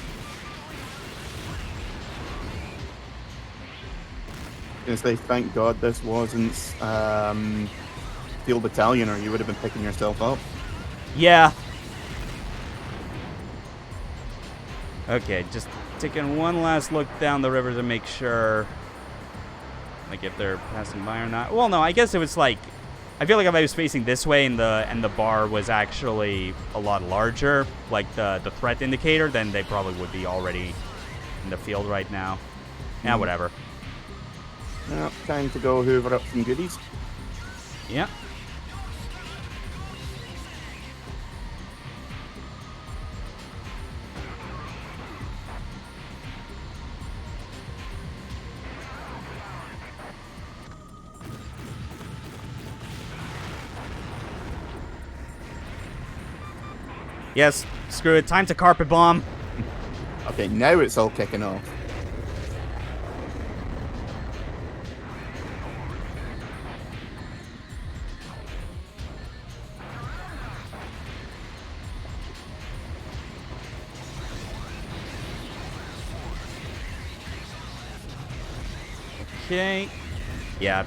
gonna say, thank God this wasn't Field Battalion, or you would have been picking yourself up. Yeah. Okay, just taking one last look down the river to make sure, like, if they're passing by or not. Well, no, I guess it was like, I feel like if I was facing this way and the bar was actually a lot larger, like the threat indicator, then they probably would be already in the field right now. Yeah, whatever. Well, time to go hoover up some goodies. Yeah. Yes, screw it. Time to carpet bomb. Okay, now it's all kicking off. Okay. Yeah.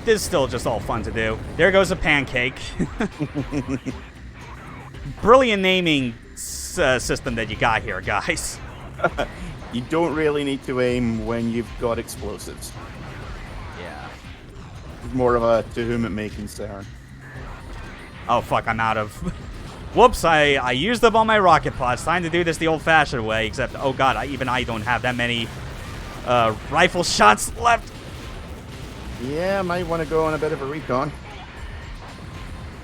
This is still just all fun to do. There goes a pancake. Brilliant naming system that you got here, guys. You don't really need to aim when you've got explosives. Yeah. It's more of a to whom it may concern. Oh, fuck, I'm out of... Whoops, I used up all my rocket pods. Time to do this the old-fashioned way, except, oh god, even I don't have that many rifle shots left. Yeah, might want to go on a bit of a recon.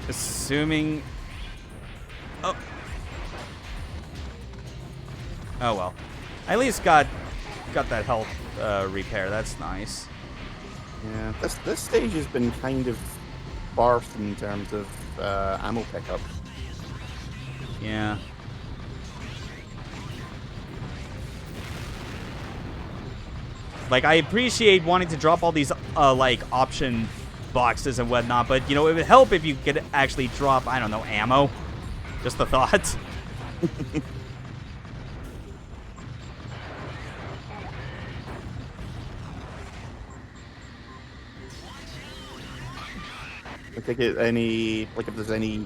Assuming... Oh. Oh, well. I at least got that health repair. That's nice. Yeah, this stage has been kind of sparse in terms of ammo pickup. Yeah. Like, I appreciate wanting to drop all these, like, option boxes and whatnot, but, you know, it would help if you could actually drop, I don't know, ammo. Just the thought. I think if there's any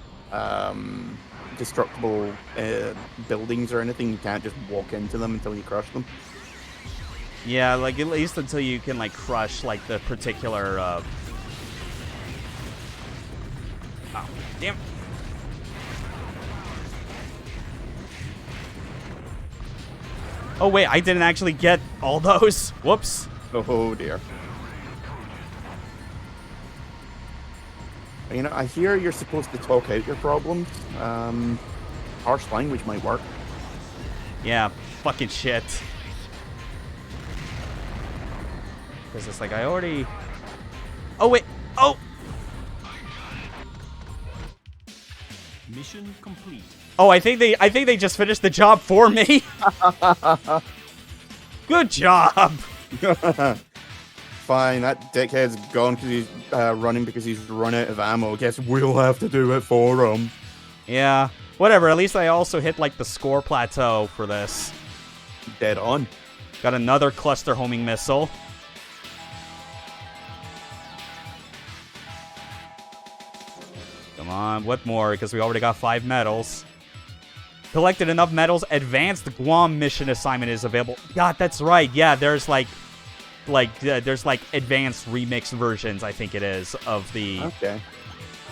destructible buildings or anything, you can't just walk into them until you crush them. Yeah, like, at least until you can, like, crush, like, the particular, Oh, damn. Oh, wait, I didn't actually get all those. Whoops. Oh, dear. You know, I hear you're supposed to talk out your problems. Harsh language might work. Yeah, fucking shit. Because it's like, I already... Oh, wait. Oh! Mission complete. Oh, I think they just finished the job for me. Good job. Fine, that dickhead's gone because he's running because he's run out of ammo. Guess we'll have to do it for him. Yeah, whatever. At least I also hit, like, the score plateau for this. Dead on. Got another cluster homing missile. Come on, what more? Because we already got 5 medals. Collected enough medals. Advanced Guam mission assignment is available. God, that's right. Yeah, there's like advanced remix versions, I think it is, of the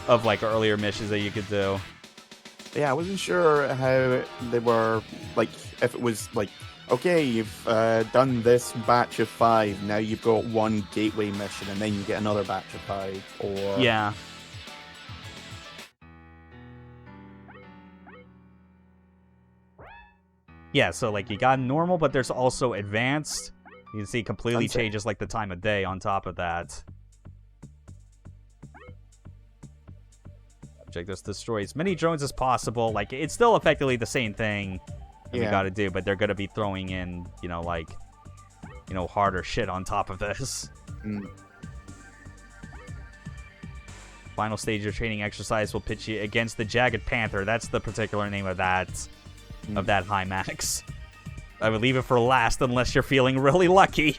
of like earlier missions that you could do. Yeah, I wasn't sure how they were, like, if it was like, okay, you've done this batch of 5, now you've got one gateway mission, and then you get another batch of 5, or Yeah. Yeah, so like you got normal, but there's also advanced. You can see completely changes like the time of day on top of that. Object that's destroy as many drones as possible. Like, it's still effectively the same thing that we gotta do, but they're gonna be throwing in, you know, like, you know, harder shit on top of this. Final stage of training exercise will pitch you against the Jagged Panther. That's the particular name of that high max. I would leave it for last unless you're feeling really lucky.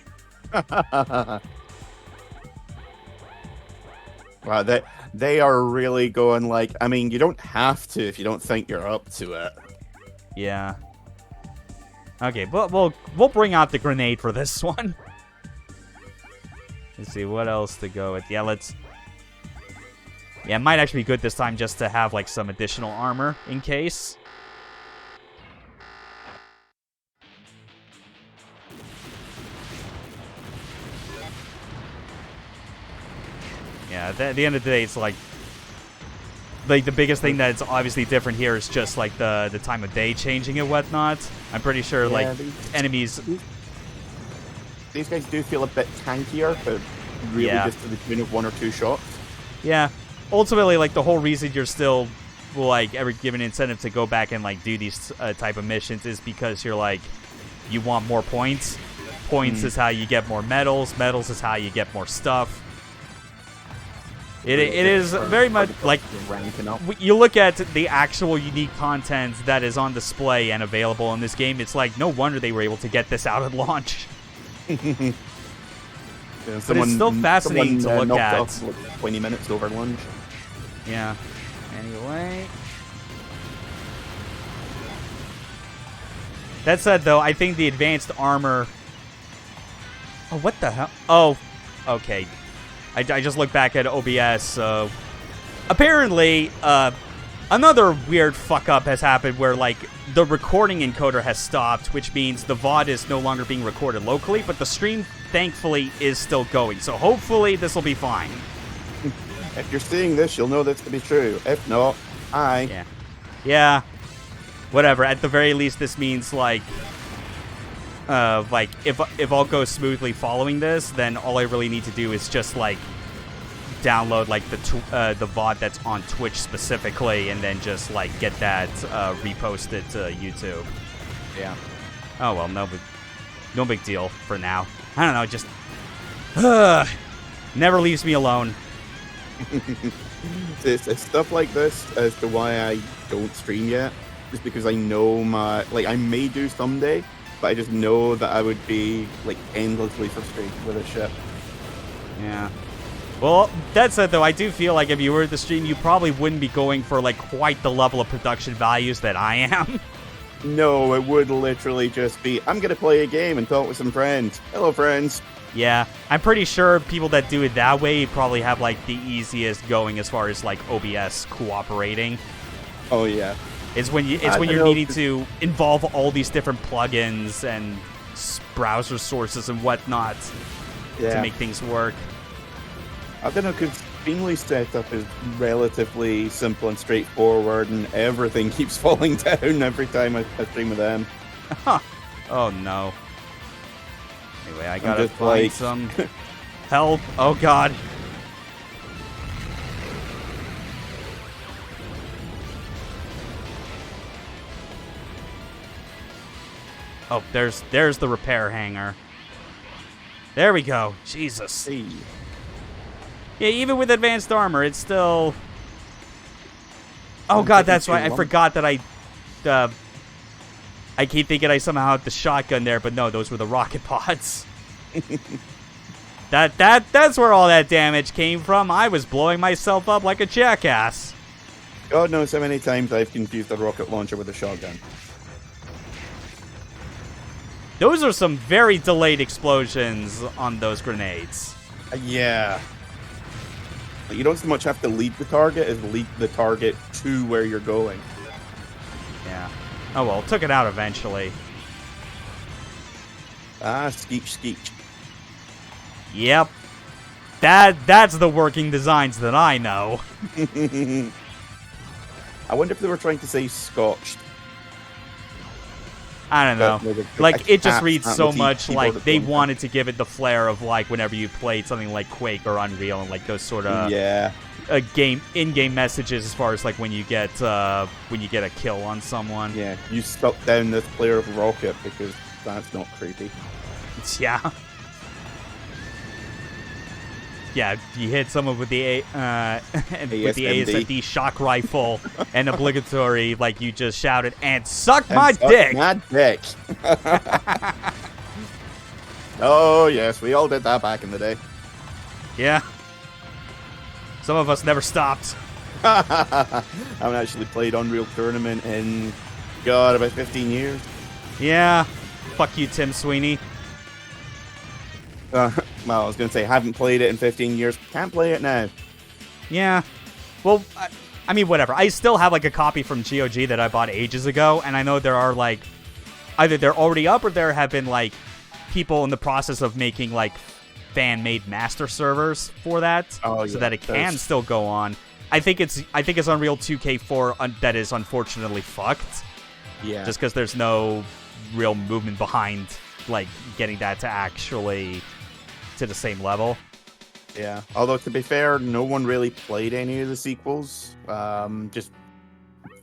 Wow, they are really going like, I mean, you don't have to if you don't think you're up to it. Yeah. Okay, but we'll bring out the grenade for this one. Let's see what else to go with. Yeah, it might actually be good this time just to have like some additional armor in case. Yeah, at the end of the day, it's like the biggest thing that's obviously different here is just like the time of day changing and whatnot. I'm pretty sure like enemies. These guys do feel a bit tankier, but really just to the tune of 1 or 2 shots. Yeah, ultimately, like the whole reason you're still like ever given incentive to go back and like do these type of missions is because you're like you want more points. Points is how you get more medals. Medals is how you get more stuff. It is very much like you look at the actual unique content that is on display and available in this game. It's like no wonder they were able to get this out at launch. Yeah, but it's still fascinating to look at. Off, like, 20 minutes over lunch. Yeah. Anyway. That said, though, I think the advanced armor... Oh, what the hell? Oh, okay. I just looked back at OBS, so... Apparently, another weird fuck-up has happened where, like, the recording encoder has stopped, which means the VOD is no longer being recorded locally, but the stream, thankfully, is still going. So hopefully this will be fine. If you're seeing this, you'll know this to be true. If not, Yeah. Yeah. Whatever. At the very least, this means, like, if all goes smoothly following this, then all I really need to do is just, like, download like the VOD that's on Twitch specifically, and then just like get that reposted to YouTube. Yeah. Oh well, no big deal for now. I don't know, just never leaves me alone. It's stuff like this as to why I don't stream yet, just because I know I may do someday, but I just know that I would be like endlessly frustrated with this shit. Yeah. Well, that said, though, I do feel like if you were at the stream, you probably wouldn't be going for, like, quite the level of production values that I am. No, it would literally just be, I'm going to play a game and talk with some friends. Hello, friends. Yeah, I'm pretty sure people that do it that way probably have, like, the easiest going as far as, like, OBS cooperating. Oh, yeah. It's when you're needing to involve all these different plugins and browser sources and whatnot to make things work. I don't know, because Beanley's setup is relatively simple and straightforward, and everything keeps falling down every time I stream with them. Oh, no. Anyway, I gotta find some help. Oh, God. Oh, there's the repair hangar. There we go. Jesus. Hey. Yeah, even with advanced armor, it's still... Oh, God, that's right. I forgot that I keep thinking I somehow had the shotgun there, but no, those were the rocket pods. That's where all that damage came from. I was blowing myself up like a jackass. God knows how many times I've confused a rocket launcher with a shotgun. Those are some very delayed explosions on those grenades. Yeah. You don't so much have to lead the target as lead the target to where you're going. Yeah. Oh well, took it out eventually. Ah, skeech, skeech. Yep. That's the working designs that I know. I wonder if they were trying to say scotched. I don't know. Like, it just reads so much like they wanted to give it the flair of, like, whenever you played something like Quake or Unreal and, like, those sort of in-game messages as far as, like, when you get a kill on someone. Yeah, you stuck down this player of rocket because that's not creepy. Yeah. Yeah, you hit someone with the with the ASMD shock rifle and obligatory, like you just shouted, and suck my dick! My dick! Oh, yes, we all did that back in the day. Yeah. Some of us never stopped. I haven't actually played Unreal Tournament in, God, about 15 years. Yeah. Fuck you, Tim Sweeney. Well, I was going to say, haven't played it in 15 years. Can't play it now. Yeah. Well, I mean, whatever. I still have, like, a copy from GOG that I bought ages ago, and I know there are, like, either they're already up or there have been, like, people in the process of making, like, fan-made master servers for that, so that it can still go on. I think it's Unreal 2K4 that is unfortunately fucked. Yeah. Just because there's no real movement behind, like, getting that to actually to the same level. Yeah. Although, to be fair, no one really played any of the sequels.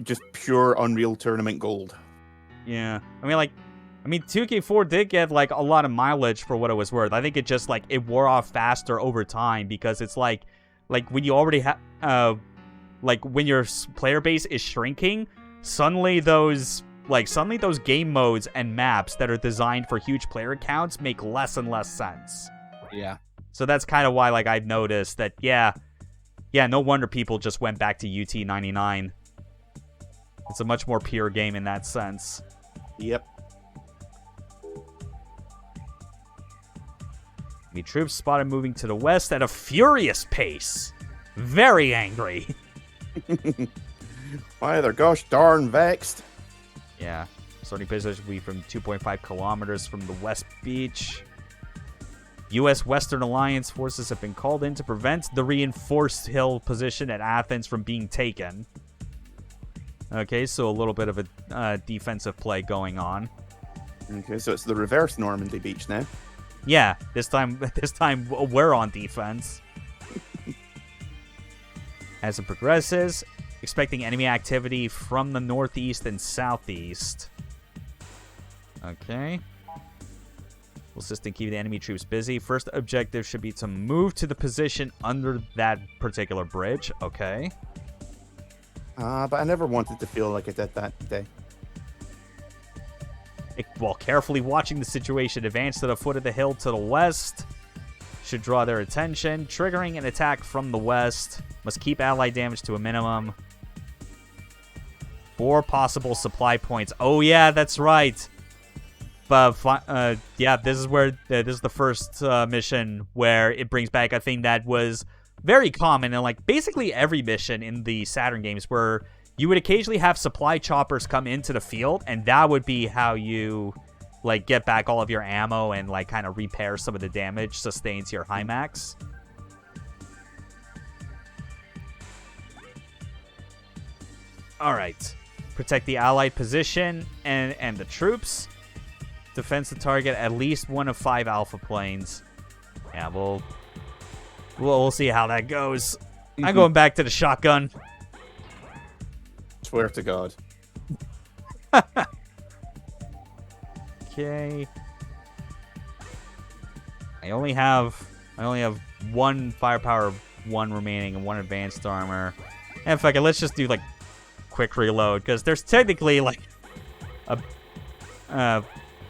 Just pure Unreal Tournament Gold. Yeah. I mean, 2K4 did get, like, a lot of mileage for what it was worth. I think it just, like, it wore off faster over time because it's like when you already have, like, when your player base is shrinking, suddenly those game modes and maps that are designed for huge player counts make less and less sense. Yeah. So that's kind of why, like, I've noticed that, yeah, no wonder people just went back to UT99. It's a much more pure game in that sense. Yep. The troops spotted moving to the west at a furious pace. Very angry. Why, they're gosh darn vexed. Yeah. Starting position will be from 2.5 kilometers from the West Beach. U.S. Western Alliance forces have been called in to prevent the reinforced hill position at Athens from being taken. Okay, so a little bit of a defensive play going on. Okay, so it's the reverse Normandy Beach now. Yeah, this time we're on defense. As it progresses, expecting enemy activity from the northeast and southeast. Okay. Will assist in keeping the enemy troops busy. First objective should be to move to the position under that particular bridge. Okay. But I never wanted to feel like I did that today. While carefully watching the situation, advance to the foot of the hill to the west. Should draw their attention. Triggering an attack from the west. Must keep ally damage to a minimum. 4 possible supply points. Oh yeah, that's right. But yeah, this is the first mission where it brings back a thing that was very common in, like, basically every mission in the Saturn games, where you would occasionally have supply choppers come into the field, and that would be how you, like, get back all of your ammo and, like, kind of repair some of the damage sustained to your HIMAX. All right. Protect the allied position and the troops. Defense the target at least one of 5 alpha planes. Yeah, we'll see how that goes. I'm going back to the shotgun. Swear to God. Okay. I only have 1 firepower 1 remaining and 1 advanced armor. And fuck it, let's just do, like, quick reload, because there's technically, like,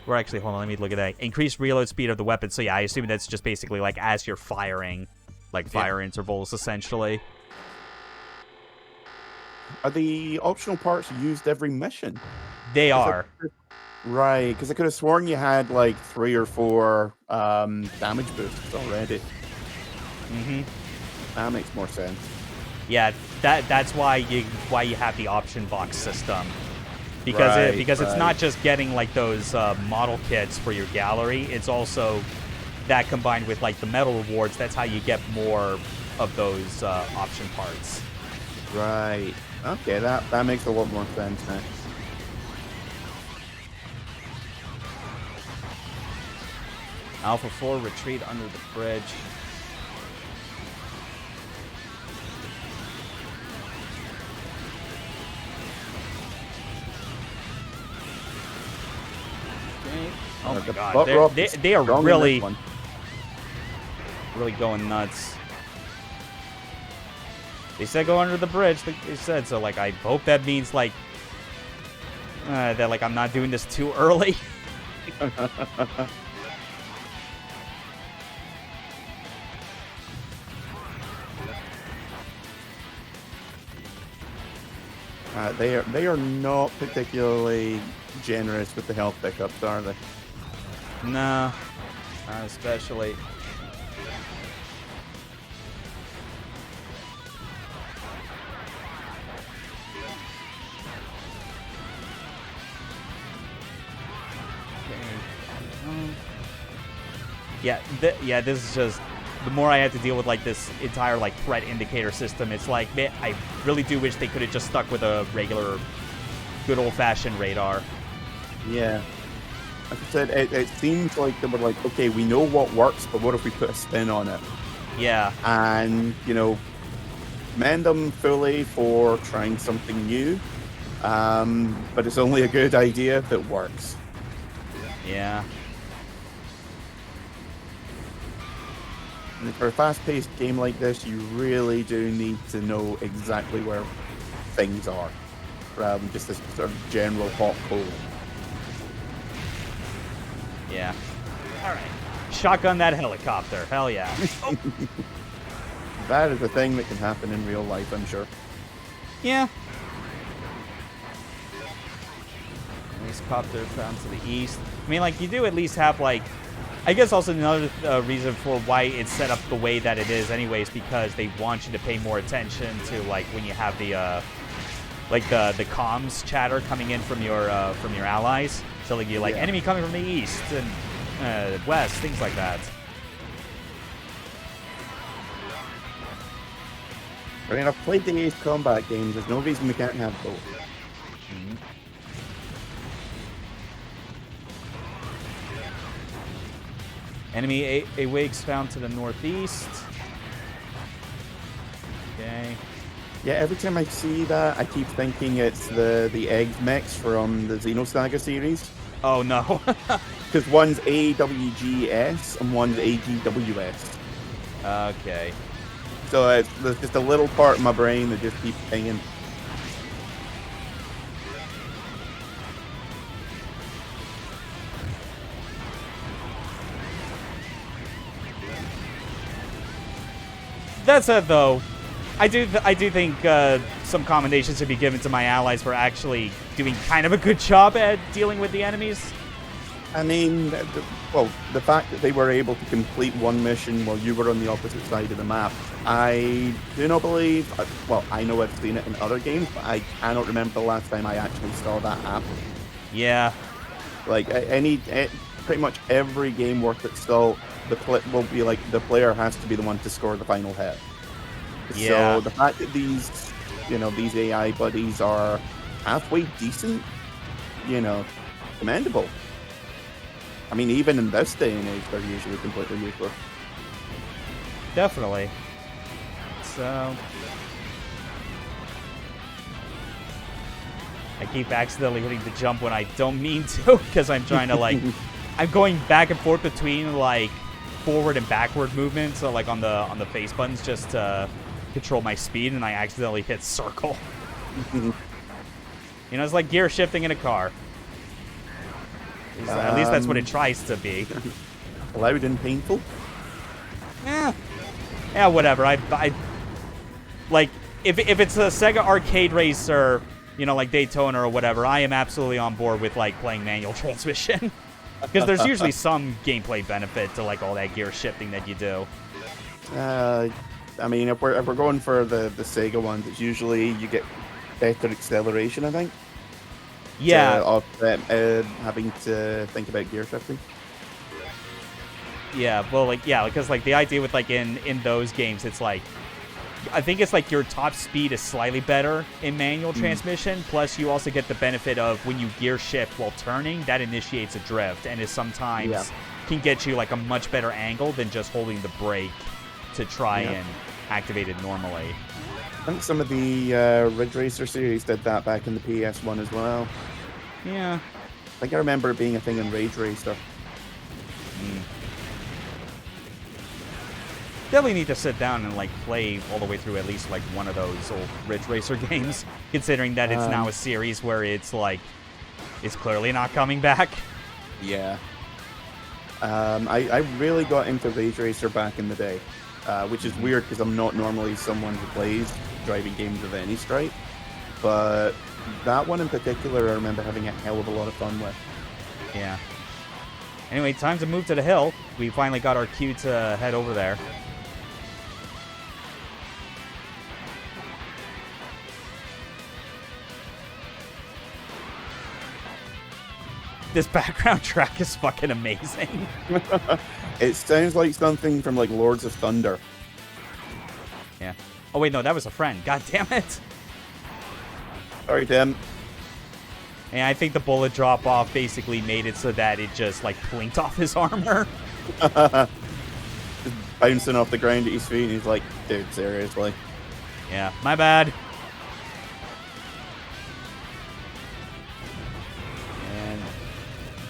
or actually, hold on, let me look at that. Increased reload speed of the weapon. So yeah, I assume that's just basically, like, as you're firing, like, fire intervals, essentially. Are the optional parts used every mission? They are. Right, because I could have sworn you had, like, 3 or 4 damage boosts already. Mm-hmm. That makes more sense. Yeah, that's why you have the option box system. Because it's not just getting, like, those model kits for your gallery. It's also that combined with, like, the medal rewards. That's how you get more of those option parts. Right. Okay, that makes a lot more sense now. Alpha 4, retreat under the bridge. Oh my god, they are really going nuts. They said go under the bridge, they said, so, like, I hope that means, like, that, like, I'm not doing this too early. They are not particularly generous with the health pickups, are they? No, not especially. Yeah, this is just, the more I had to deal with like this entire like threat indicator system, it's like, man, I really do wish they could have just stuck with a regular, good old-fashioned radar. Yeah. Like I said, it seems like they were like, okay, we know what works, but what if we put a spin on it? Yeah. And, commend them fully for trying something new, but it's only a good idea if it works. Yeah. And for a fast-paced game like this, you really do need to know exactly where things are, rather than just this sort of general hot cold. Yeah. All right. Shotgun that helicopter. Hell yeah. Oh. That is a thing that can happen in real life, I'm sure. Yeah. These copters found to the east. I mean, like, you do at least have, like, I guess also another reason for why it's set up the way that it is anyways, because they want you to pay more attention to, like, when you have the, like, the comms chatter coming in from your allies. Telling you, like, enemy coming from the east and west, things like that. I mean, I've played the Ace Combat games. There's no reason we can't have both. Mm-hmm. Enemy AWIGs found to the northeast. Okay. Yeah, every time I see that, I keep thinking it's the egg mechs from the Xenosaga series. Oh, no. Because one's AWGS and one's AGWS. Okay. So there's just a little part of my brain that just keeps pinging. That said, though, I do think some commendation should be given to my allies for actually doing kind of a good job at dealing with the enemies. I mean, the fact that they were able to complete one mission while you were on the opposite side of the map, I do not believe, well, I know I've seen it in other games, but I cannot remember the last time I actually saw that happen. Yeah. Like, pretty much every game worth its salt, the clip will be like, the player has to be the one to score the final hit. Yeah. So the fact that these AI buddies are halfway decent, commendable. I mean, even in this day and age, they're usually completely useless. Definitely. So I keep accidentally hitting the jump when I don't mean to, because I'm trying to, like, I'm going back and forth between, like, forward and backward movements, so, like, on the face buttons, just to control my speed, and I accidentally hit circle. It's like gear shifting in a car. At least that's what it tries to be. Loud and painful? Yeah, whatever. I like, if it's a Sega arcade racer, like Daytona or whatever, I am absolutely on board with, like, playing manual transmission. Because there's usually some gameplay benefit to, like, all that gear shifting that you do. I mean, if we're going for the Sega ones, it's usually you get better acceleration, I think. Yeah. Of having to think about gear shifting. Yeah, well, like, yeah, because, like, the idea with, like, in those games, it's like, I think it's like your top speed is slightly better in manual transmission, plus you also get the benefit of when you gear shift while turning, that initiates a drift, and is sometimes can get you, like, a much better angle than just holding the brake to try and activate it normally. I think some of the Ridge Racer series did that back in the PS1 as well. Yeah. I think I remember it being a thing in Rage Racer. Definitely need to sit down and, like, play all the way through at least, like, one of those old Ridge Racer games, considering that it's now a series where it's, like, it's clearly not coming back. Yeah. I really got into Rage Racer back in the day, which is weird because I'm not normally someone who plays driving games of any stripe. but that one in particular I remember having a hell of a lot of fun with. Yeah. Anyway, time to move to the hill. We finally got our cue to head over there. This background track is fucking amazing. It sounds like something from like Lords of Thunder. Yeah. Oh wait, no, that was a friend. God damn it. Sorry, Tim. And I think the bullet drop off basically made it so that it just like blinked off his armor. Just bouncing off the ground at his feet, and he's like, dude, seriously. Yeah, my bad. And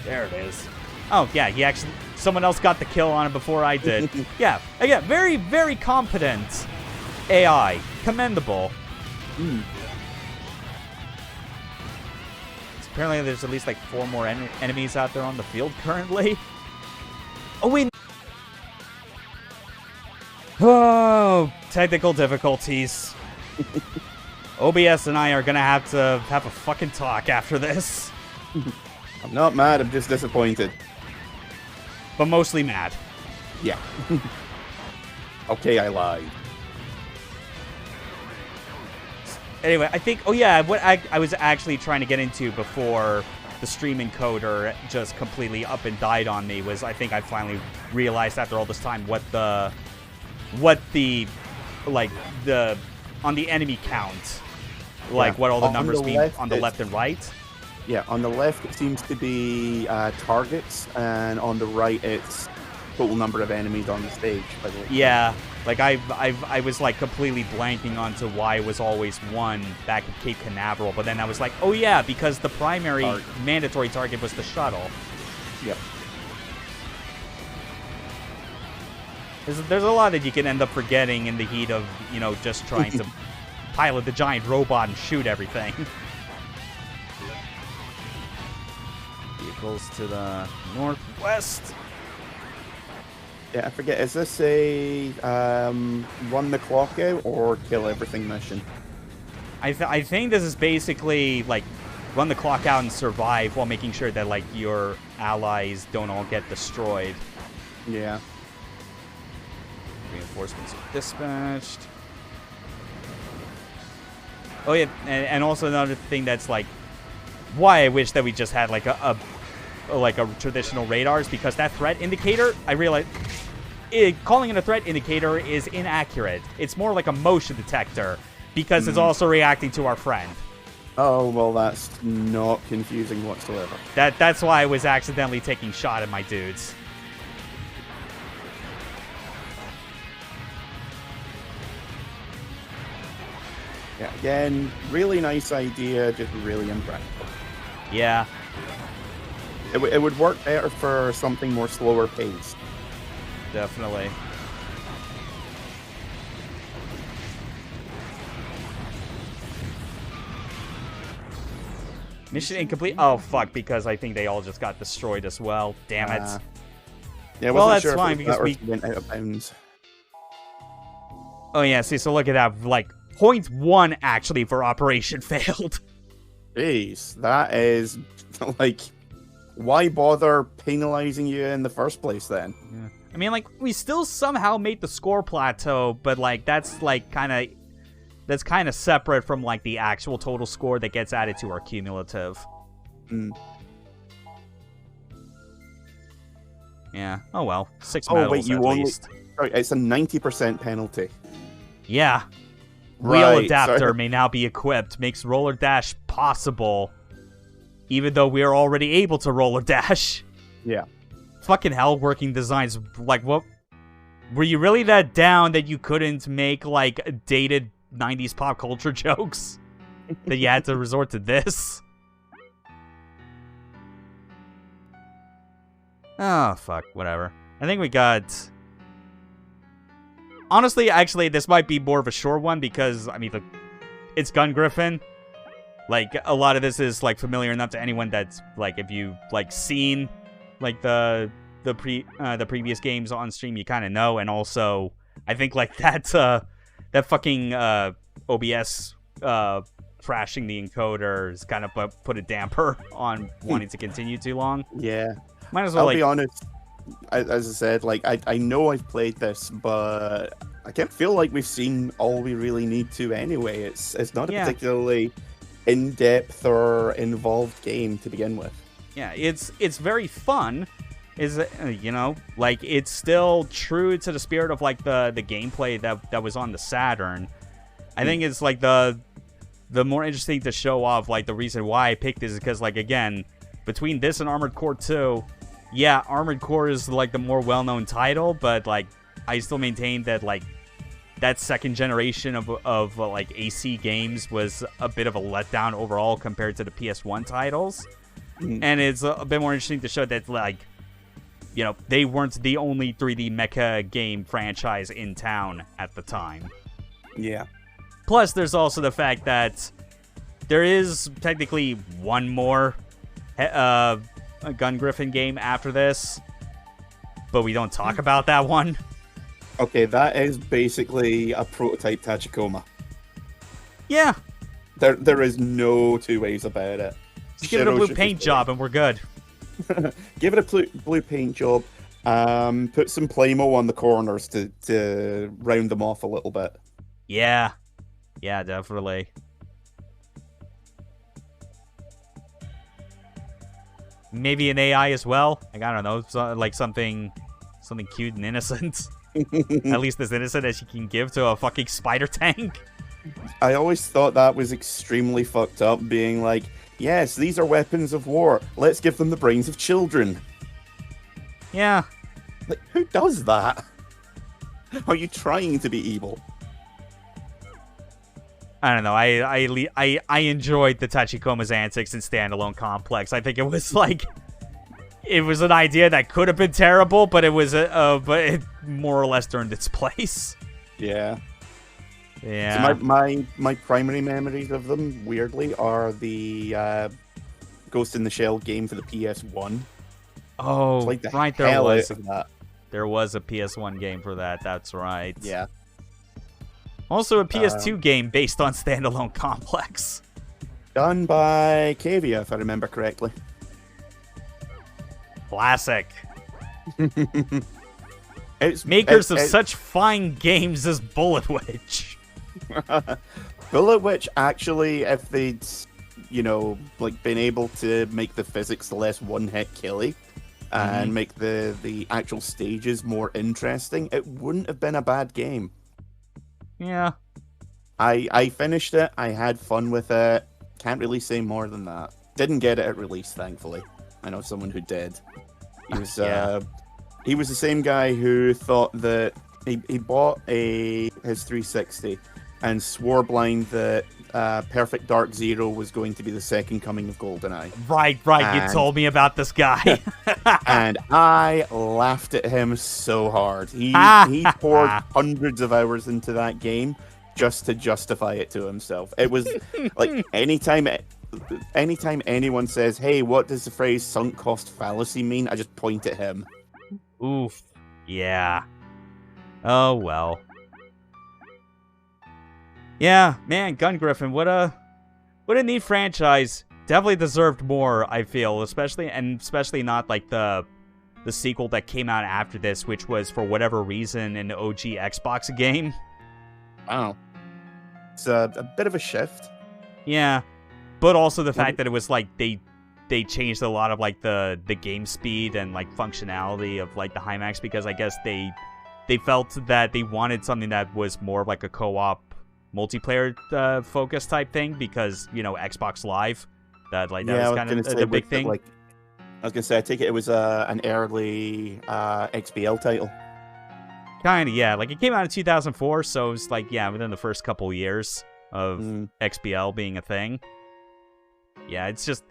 there it is. Oh, yeah, he actually... Someone else got the kill on him before I did. Yeah, again, very, very competent AI. Commendable. Apparently there's at least like 4 more enemies out there on the field currently. Oh, wait. Oh, technical difficulties. OBS and I are going to have a fucking talk after this. I'm not mad, I'm just disappointed. But mostly mad. Yeah. Okay, I lied. Anyway, I think... Oh, yeah, what I was actually trying to get into before the stream encoder just completely up and died on me was I think I finally realized after all this time what the... Like, on the enemy count. Like, what all the numbers mean on the left and right. Yeah, on the left it seems to be targets, and on the right it's total number of enemies on the stage. By the way. Yeah, like I was like completely blanking onto why it was always 1 back at Cape Canaveral, but then I was like, oh yeah, because the primary mandatory target was the shuttle. Yep. There's a lot that you can end up forgetting in the heat of, you know, just trying to pilot the giant robot and shoot everything. Vehicles to the northwest. Yeah, I forget, is this a run the clock out or kill everything mission? I think this is basically like run the clock out and survive while making sure that like your allies don't all get destroyed. Yeah. Reinforcements are dispatched. Oh yeah, and also another thing that's like why I wish that we just had like a traditional radars, because that threat indicator, I realize calling it a threat indicator is inaccurate. It's more like a motion detector because it's also reacting to our friend. Oh, well, that's not confusing whatsoever. That's why I was accidentally taking shot at my dudes. Yeah, again, really nice idea, just really impractical. Yeah. It would work better for something more slower paced. Definitely. Mission incomplete. Oh, fuck, because I think they all just got destroyed as well. Damn it. Yeah, well, that's sure fine because we went out of bounds. Oh, yeah, see, so look at that. Like, 0.1 actually for Operation Failed. Jeez, that is, like, why bother penalizing you in the first place then? Yeah. I mean, like, we still somehow made the score plateau, but, like, that's, like, kind of separate from, like, the actual total score that gets added to our cumulative. Yeah. Oh, well. 6 medals at least. Sorry, it's a 90% penalty. Yeah. Wheel adapter may now be equipped. Makes roller dash possible. Even though we are already able to roller dash. Yeah. Fucking hell, working designs. Like, what? Were you really that down that you couldn't make, like, dated 90s pop culture jokes? That you had to resort to this? Oh, fuck. Whatever. I think we got... Honestly, actually, this might be more of a short one because, I mean, it's Gungriffon. Like, a lot of this is, like, familiar enough to anyone that's, like, if you've, like, seen, like, the previous games on stream, you kind of know. And also, I think, like, that fucking OBS crashing the encoder has kind of put a damper on wanting to continue too long. Yeah. Might as well, I'll be honest, as I said, like, I know I've played this, but I can't feel like we've seen all we really need to anyway. It's not a particularly in-depth or involved game to begin with. Yeah, it's very fun. Like, it's still true to the spirit of, like, the gameplay that was on the Saturn. I think it's, like, the more interesting to show off, like, the reason why I picked this is because, like, again, between this and Armored Core 2, yeah, Armored Core is, like, the more well-known title, but, like, I still maintain that, like, that second generation of like, AC games was a bit of a letdown overall compared to the PS1 titles. And it's a bit more interesting to show that, like, you know, they weren't the only 3D mecha game franchise in town at the time. Yeah. Plus, there's also the fact that there is technically one more Gungriffon game after this, but we don't talk about that one. Okay, that is basically a prototype Tachikoma. Yeah. There is no two ways about it. Just give it a blue paint job and we're good. Give it a blue paint job. Put some Playmo on the corners to round them off a little bit. Yeah. Yeah, definitely. Maybe an AI as well. Like, I don't know, like something cute and innocent. At least as innocent as you can give to a fucking spider tank. I always thought that was extremely fucked up, being like, yes, these are weapons of war. Let's give them the brains of children. Yeah. Like, who does that? Are you trying to be evil? I don't know. I enjoyed the Tachikoma's antics in Standalone Complex. I think it was like, it was an idea that could have been terrible, but it was but it more or less earned its place. Yeah. Yeah. So my primary memories of them, weirdly, are the Ghost in the Shell game for the PS1. Oh, like the right, there was a PS1 game for that. That's right. Yeah. Also a PS2 game based on Standalone Complex. Done by Cavia, if I remember correctly. Classic. It's makers of such fine games as Bullet Witch. Bullet Witch, actually, if they'd, you know, like, been able to make the physics less one-hit killy and make the actual stages more interesting, it wouldn't have been a bad game. Yeah. I finished it. I had fun with it. Can't really say more than that. Didn't get it at release, thankfully. I know someone who did. He was he was the same guy who thought that he bought his 360 and swore blind that Perfect Dark Zero was going to be the second coming of GoldenEye. Right. You told me about this guy. And I laughed at him so hard. He poured hundreds of hours into that game just to justify it to himself. It was like anytime anyone says, "Hey, what does the phrase sunk cost fallacy mean?" I just point at him. Oof. Yeah. Oh well. Yeah, man, Gungriffon, what a neat franchise. Definitely deserved more, I feel, especially not like the sequel that came out after this, which was for whatever reason an OG Xbox game. Wow. It's a bit of a shift. Yeah. But also the fact that it was like they changed a lot of like the game speed and like functionality of like the HiMax, because I guess they felt that they wanted something that was more of like a co-op multiplayer focus type thing, because, you know, Xbox Live, that was kind of the big thing. Like, I was gonna say, I take it was an early XBL title. Kind of, yeah. Like, it came out in 2004, so it was like, yeah, within the first couple years of XBL being a thing. Yeah, it's just,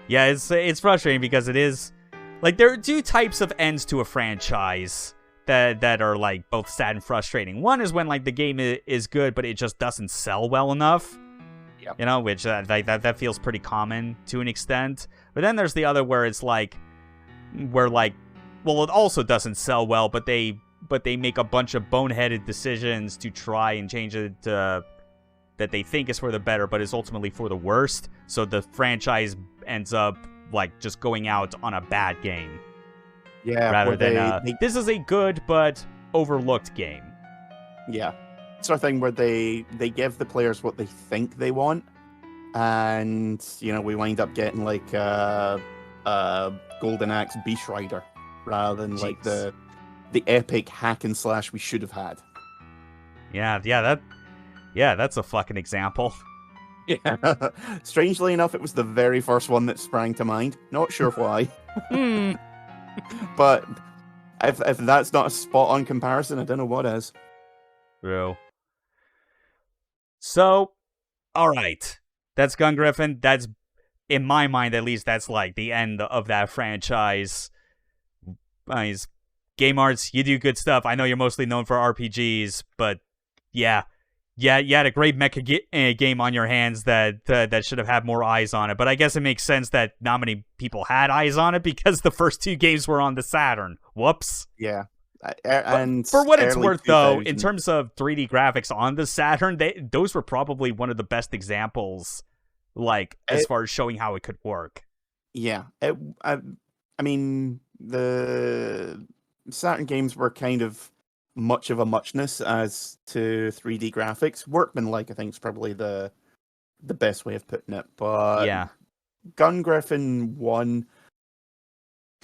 yeah, it's frustrating because it is like there are two types of ends to a franchise that are like both sad and frustrating. One is when like the game is good, but it just doesn't sell well enough. Yep. You know, which that feels pretty common to an extent. But then there's the other where it's like, well, it also doesn't sell well, but they make a bunch of boneheaded decisions to try and change it to that they think is for the better, but is ultimately for the worst. So the franchise ends up like just going out on a bad game. Yeah, rather than this is a good but overlooked game. Yeah, sort of thing where they give the players what they think they want, and we wind up getting like Golden Axe Beast Rider rather than like the epic hack and slash we should have had. Yeah, that's a fucking example. Yeah. Strangely enough, it was the very first one that sprang to mind. Not sure why. But if that's not a spot-on comparison, I don't know what is. True. So, alright. That's Gungriffon. That's, in my mind at least, that's like the end of that franchise. Game Arts, you do good stuff. I know you're mostly known for RPGs, but yeah, you had a great mecha game on your hands that should have had more eyes on it. But I guess it makes sense that not many people had eyes on it because the first two games were on the Saturn. Whoops. Yeah. And for what it's worth, though, in terms of 3D graphics on the Saturn, those were probably one of the best examples, like, as far as showing how it could work. Yeah. I mean, the Saturn games were kind of much of a muchness as to 3D graphics. Workmanlike, I think, is probably the best way of putting it. But yeah, Gungriffon 1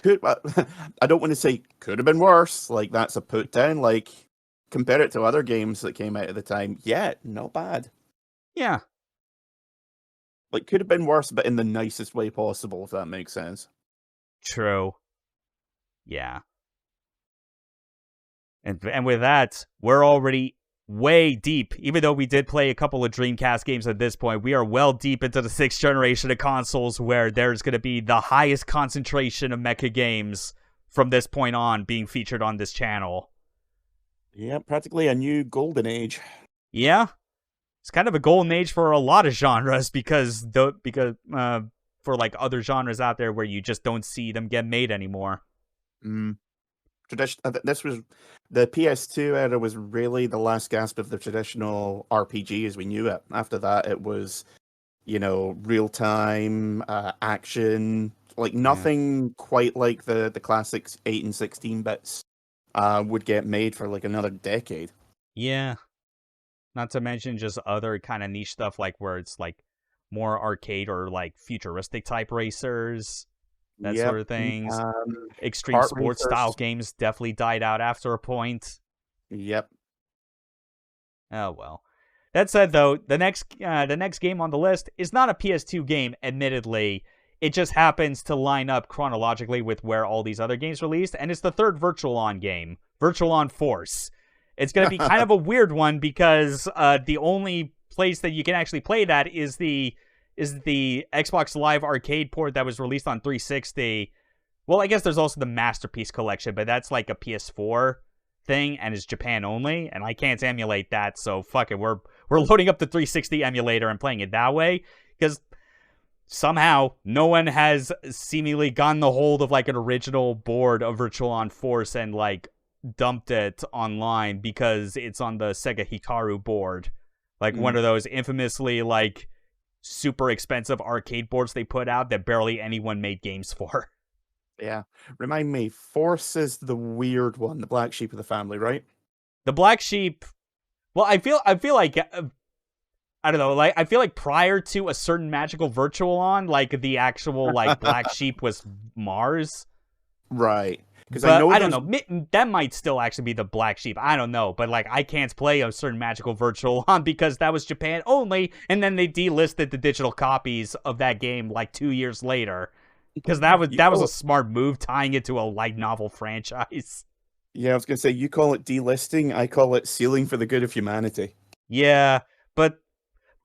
could, I don't want to say could have been worse. Like, that's a put down. Like, compare it to other games that came out at the time. Yeah, not bad. Yeah. Like, could have been worse, but in the nicest way possible, if that makes sense. True. Yeah. And with that, we're already way deep. Even though we did play a couple of Dreamcast games at this point, we are well deep into the 6th generation of consoles where there's going to be the highest concentration of mecha games from this point on being featured on this channel. Yeah, practically a new golden age. Yeah. It's kind of a golden age for a lot of genres because for like other genres out there where you just don't see them get made anymore. This was the PS2 era was really the last gasp of the traditional RPG as we knew it. After that, it was, real time action, like nothing quite like the classics 8 and 16 bits would get made for like another decade. Yeah, not to mention just other kind of niche stuff like where it's like more arcade or like futuristic type racers. That sort of things. Extreme sports style games definitely died out after a point. Yep. Oh well. That said, though, the next game on the list is not a PS2 game. Admittedly, it just happens to line up chronologically with where all these other games released, and it's the third Virtual On game, Virtual On Force. It's going to be kind of a weird one because the only place that you can actually play that is the Xbox Live Arcade port that was released on 360. Well, I guess there's also the Masterpiece Collection, but that's like a PS4 thing and is Japan only, and I can't emulate that, so fuck it. We're loading up the 360 emulator and playing it that way, because somehow no one has seemingly gotten the hold of like an original board of Virtual On Force and like dumped it online because it's on the Sega Hikaru board. Like one of those infamously like super expensive arcade boards they put out that barely anyone made games for. Yeah. Remind me, Force is the weird one, the black sheep of the family, right? The black sheep. Well, I feel like I don't know, like I feel like prior to a certain magical Virtual On, like the actual like black sheep was Mars. Right. Because I don't know. That might still actually be the black sheep. I don't know. But like I can't play a certain magical Virtual On because that was Japan only, and then they delisted the digital copies of that game like 2 years later. Because that was a smart move, tying it to a light novel franchise. Yeah, I was gonna say you call it delisting, I call it sealing for the good of humanity. Yeah, but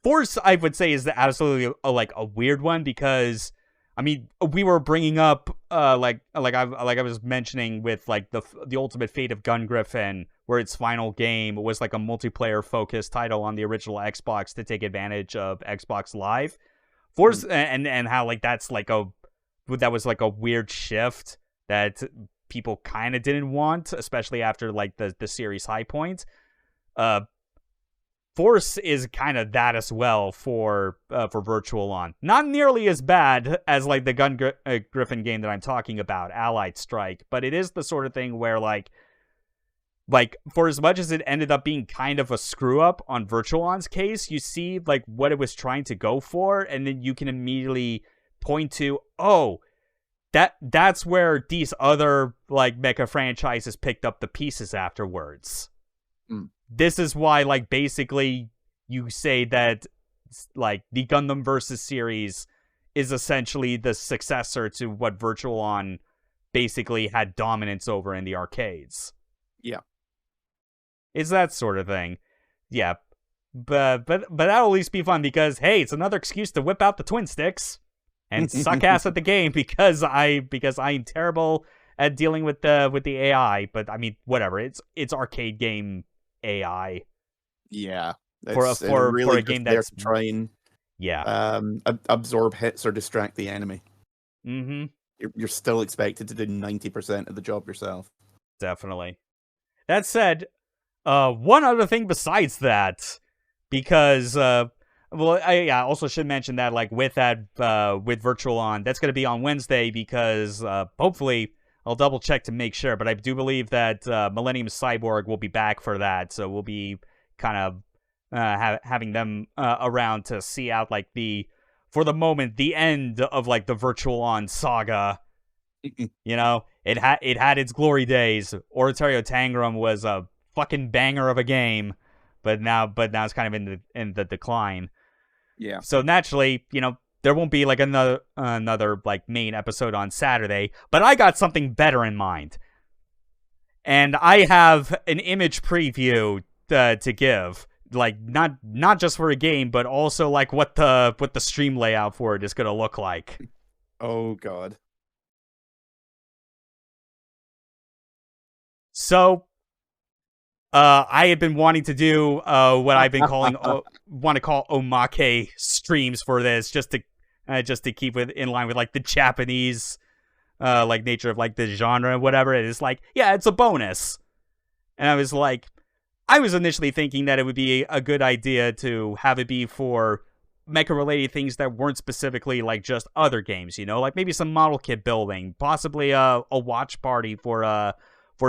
Force I would say is absolutely a weird one because I mean we were bringing up like I was mentioning with like the ultimate fate of Gungriffon, where its final game was like a multiplayer focused title on the original Xbox to take advantage of Xbox Live. Force and how like that was like a weird shift that people kind of didn't want, especially after like the series high point. Force is kind of that as well for Virtual On. Not nearly as bad as like the Gungriffon game that I'm talking about, Allied Strike, but it is the sort of thing where like for as much as it ended up being kind of a screw up on Virtual On's case, you see like what it was trying to go for, and then you can immediately point to, oh, that's where these other like Mecha franchises picked up the pieces afterwards. This is why, like, basically you say that like the Gundam Versus series is essentially the successor to what Virtual On basically had dominance over in the arcades. Yeah. It's that sort of thing. Yeah. But that'll at least be fun because, hey, it's another excuse to whip out the twin sticks and suck ass at the game because I'm terrible at dealing with the AI. But I mean, whatever. It's arcade game AI. Yeah. For a game that's trying absorb hits or distract the enemy. Mm-hmm. You're still expected to do 90% of the job yourself. Definitely. That said, one other thing besides that, because I also should mention that like with Virtual On, that's going to be on Wednesday because hopefully I'll double check to make sure, but I do believe that Millennium Cyborg will be back for that, so we'll be kind of having them around to see out like for the moment, the end of like the Virtual On saga. You know, it had its glory days. Oratorio Tangram was a fucking banger of a game, but now it's kind of in the decline. Yeah. So naturally, you know, there won't be like another like main episode on Saturday, but I got something better in mind. And I have an image preview to give, like not just for a game, but also like what the stream layout for it is going to look like. Oh god. So I had been wanting to do what I've been calling want to call omake streams for this, just to keep it in line with like the Japanese like nature of like the genre and whatever. It is like, yeah, it's a bonus. And I was initially thinking that it would be a good idea to have it be for mecha related things that weren't specifically like just other games, you know, like maybe some model kit building, possibly a watch party for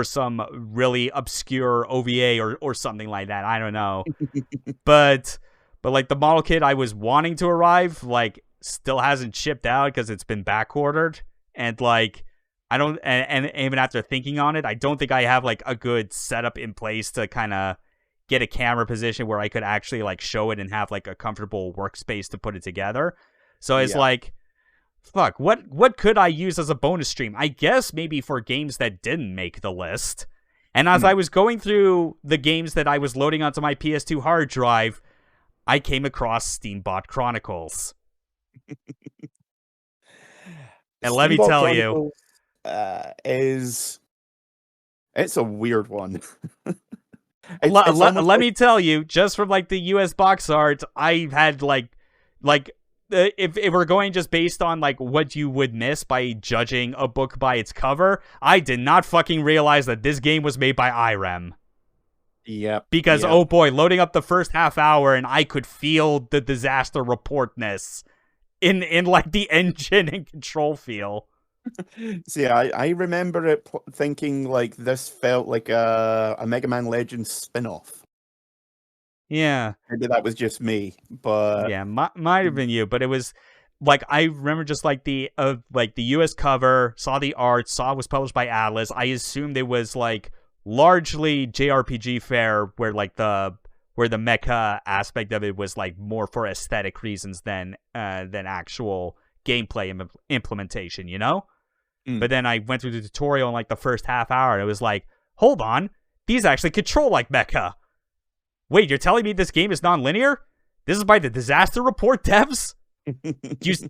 some really obscure OVA or something like that. I don't know. but like the model kit I was wanting to arrive, like still hasn't shipped out because it's been back ordered. And like, I don't, and even after thinking on it, I don't think I have like a good setup in place to kind of get a camera position where I could actually like show it and have like a comfortable workspace to put it together. So it's like, fuck, what could I use as a bonus stream? I guess maybe for games that didn't make the list. And as I was going through the games that I was loading onto my PS2 hard drive, I came across Steambot Chronicles. And let me tell you, it's a weird one. Let me tell you, just from like the US box art, I've had like if we're going just based on like what you would miss by judging a book by its cover, I did not fucking realize that this game was made by IREM. Yep. Because oh boy, loading up the first half hour and I could feel the disaster reportness in like the engine and control feel. See, I remember it thinking like this felt like a Mega Man Legends spin-off. Yeah. Maybe that was just me, but yeah, might have been you, but it was like I remember just like the US cover, saw the art, saw it was published by Atlas. I assumed it was like largely JRPG fare where the mecha aspect of it was like more for aesthetic reasons than actual gameplay implementation, you know? But then I went through the tutorial in like the first half hour and it was like, hold on, these actually control like mecha. Wait, you're telling me this game is non-linear? This is by the Disaster Report devs?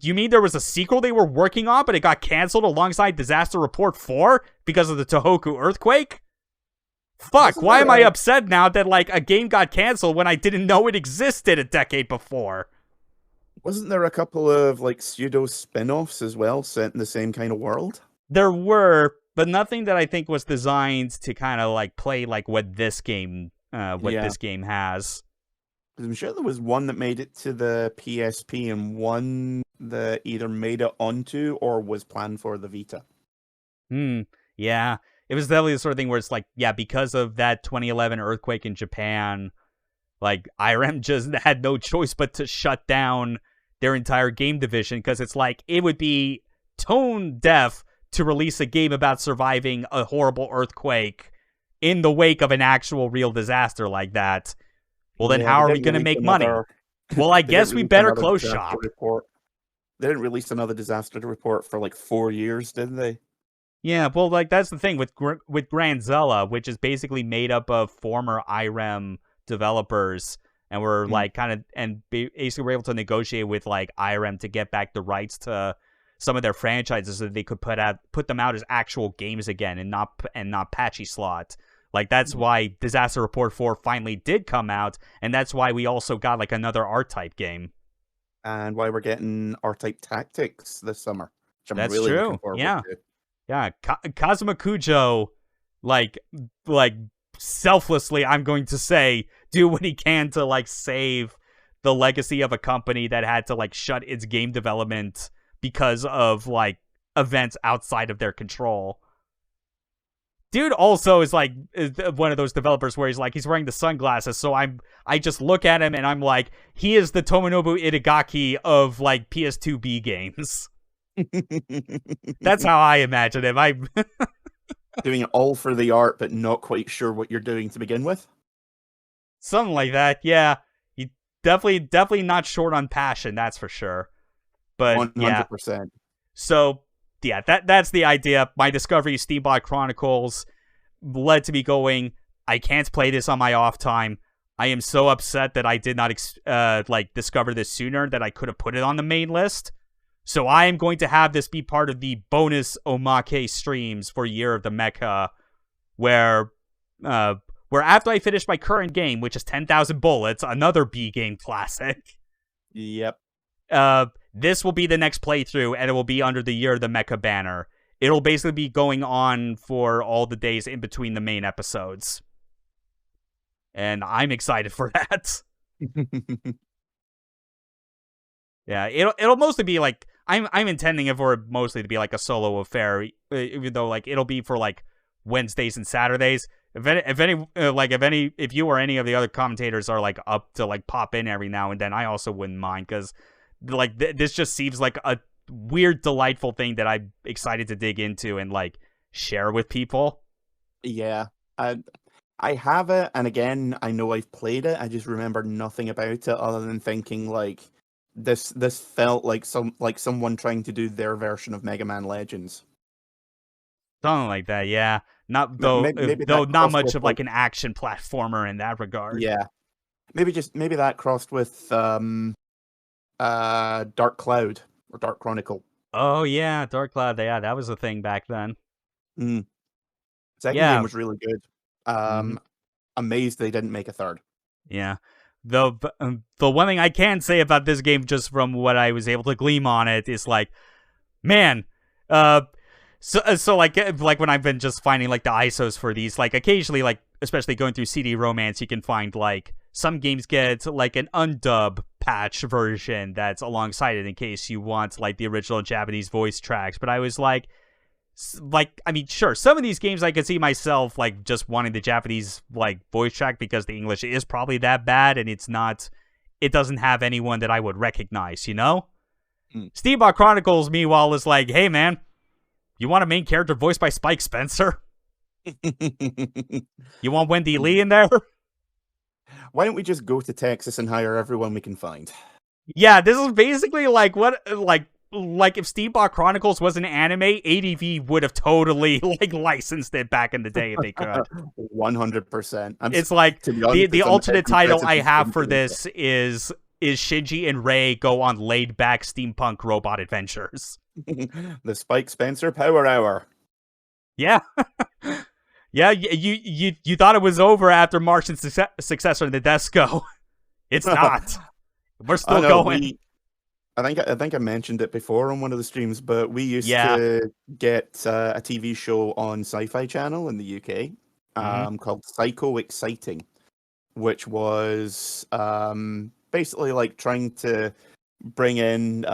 You mean there was a sequel they were working on, but it got canceled alongside Disaster Report 4 because of the Tohoku earthquake? Fuck, why am I upset now that like a game got canceled when I didn't know it existed a decade before? Wasn't there a couple of like pseudo spin-offs as well set in the same kind of world? There were, but nothing that I think was designed to kind of like play like what this game this game has. I'm sure there was one that made it to the PSP and one that either made it onto or was planned for the Vita. Yeah. It was definitely the sort of thing where it's like, yeah, because of that 2011 earthquake in Japan, like, IRM just had no choice but to shut down their entire game division, because it's like, it would be tone deaf to release a game about surviving a horrible earthquake in the wake of an actual real disaster like that. Well, then how are we going to make money? Well, I guess we better close shop. They didn't release another disaster report for like 4 years, did they? Yeah, well, like, that's the thing with Granzella, which is basically made up of former IREM developers, and we're like basically we're able to negotiate with like IREM to get back the rights to some of their franchises so that they could put them out as actual games again and not patchy slot. Like, that's why Disaster Report 4 finally did come out, and that's why we also got like another R-Type game. And why we're getting R-Type Tactics this summer. Which I'm that's really true. Looking forward to. Yeah, Kazuma Kujo, like selflessly, I'm going to say, do what he can to like save the legacy of a company that had to like shut its game development because of like events outside of their control. Dude also is like one of those developers where he's wearing the sunglasses, so I just look at him and I'm like, he is the Tomonobu Itagaki of like PS2B games. That's how I imagine him. I'm doing it all for the art, but not quite sure what you're doing to begin with. Something like that, yeah. He definitely not short on passion, that's for sure. But 100%. Yeah. So yeah, that's the idea. My discovery of Steambot Chronicles led to me going, I can't play this on my off time. I am so upset that I did not discover this sooner, that I could have put it on the main list. So I am going to have this be part of the bonus Omake streams for Year of the Mecha, where after I finish my current game, which is 10,000 Bullets, another B game classic. Yep. This will be the next playthrough, and it will be under the Year of the Mecha banner. It'll basically be going on for all the days in between the main episodes. And I'm excited for that. Yeah, it'll mostly be like, I'm intending it for mostly to be like a solo affair, even though like it'll be for like Wednesdays and Saturdays. If you or any of the other commentators are like up to like pop in every now and then, I also wouldn't mind, because like this just seems like a weird, delightful thing that I'm excited to dig into and like share with people. Yeah, I have it, and again, I know I've played it. I just remember nothing about it other than thinking like this felt like someone trying to do their version of Mega Man Legends. Something like that, yeah. Not not much of like an action platformer in that regard. Yeah, maybe that crossed with Dark Cloud or Dark Chronicle. Oh yeah, Dark Cloud. Yeah, that was a thing back then. Second game was really good. Amazed they didn't make a third. Yeah. The one thing I can say about this game, just from what I was able to glean on it, is like, man, so like when I've been just finding like the ISOs for these, like occasionally, like especially going through CD Romance, you can find like some games get like an undub patch version that's alongside it in case you want like the original Japanese voice tracks. But I was like, I mean, sure, some of these games I could see myself like just wanting the Japanese like voice track because the English is probably that bad, and it doesn't have anyone that I would recognize, you know? Steambot Chronicles, meanwhile, is like, hey man, you want a main character voiced by Spike Spencer? You want Wendy Lee in there? Why don't we just go to Texas and hire everyone we can find? Yeah, this is basically like what like if Steambot Chronicles was an anime, ADV would have totally like licensed it back in the day if they could. 100%. It's like the alternate title I have for this is Shinji and Rei go on laid back steampunk robot adventures. The Spike Spencer Power Hour. Yeah. Yeah, you thought it was over after Martian's successor, Nadesco. It's not. We're still going. I think I mentioned it before on one of the streams, but we used to get a TV show on Sci-Fi Channel in the UK called Psycho Exciting. which was basically like trying to bring in.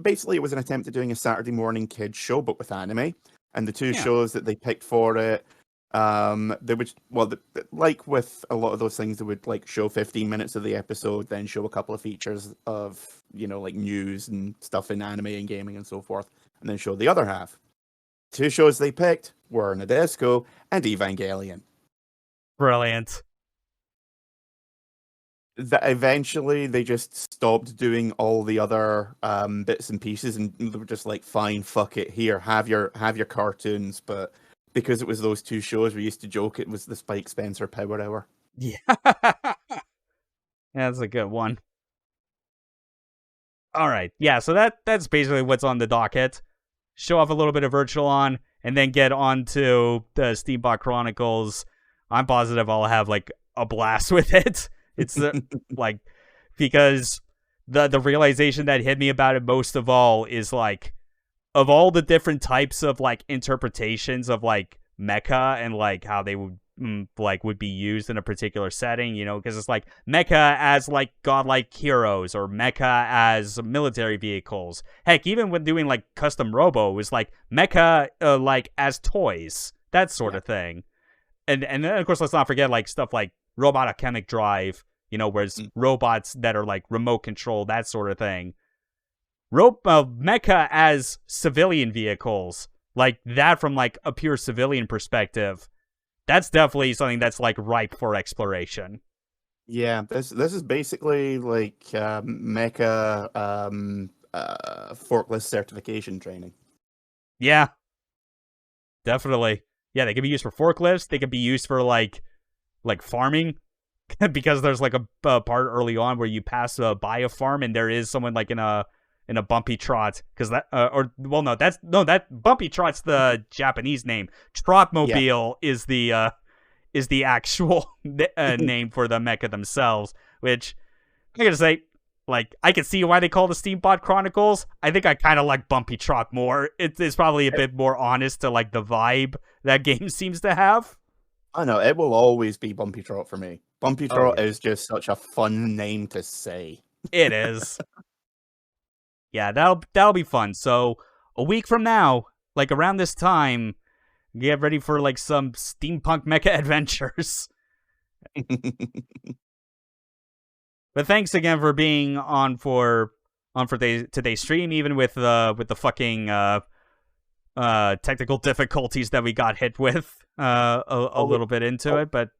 Basically, it was an attempt at doing a Saturday morning kids show, but with anime. And the two shows that they picked for it, they would like with a lot of those things, they would like show 15 minutes of the episode, then show a couple of features of like news and stuff in anime and gaming and so forth, and then show the other half. Two shows they picked were Nadesco and Evangelion. Brilliant. That eventually they just stopped doing all the other bits and pieces, and they were just like, fine, fuck it, here, have your cartoons. But because it was those two shows, we used to joke it was the Spike Spencer Power Hour. Yeah. That's a good one. All right. Yeah, so that's basically what's on the docket. Show off a little bit of Virtualon, and then get on to the Steambot Chronicles. I'm positive I'll have like a blast with it. It's like, because the realization that hit me about it most of all is like, of all the different types of like interpretations of like mecha and like how they would would be used in a particular setting, because it's like mecha as like godlike heroes, or mecha as military vehicles. Heck, even when doing like custom robo, it was like mecha like as toys, that sort of thing. And then of course let's not forget like stuff like robot chemic drive, whereas robots that are like remote control, that sort of thing. Mecha as civilian vehicles, like that from like a pure civilian perspective, that's definitely something that's like ripe for exploration. Yeah, this is basically like mecha forklift certification training. Yeah, definitely. Yeah, they can be used for forklifts. They can be used for like farming, because there's like a part early on where you pass by a farm and there is someone like in a bumpy trot, because that that bumpy trot's the Japanese name. Trotmobile is the actual name for the mecha themselves, which I gotta say, like, I can see why they call the Steambot Chronicles. I think I kind of like Bumpy Trot more. It's probably a bit more honest to like the vibe that game seems to have. I know, it will always be Bumpy Trot for me. Bumpy Trot is just such a fun name to say. It is. Yeah, that'll be fun. So a week from now, like around this time, get ready for like some steampunk mecha adventures. But thanks again for being on for today's stream, even with the fucking technical difficulties that we got hit with a little bit into it, but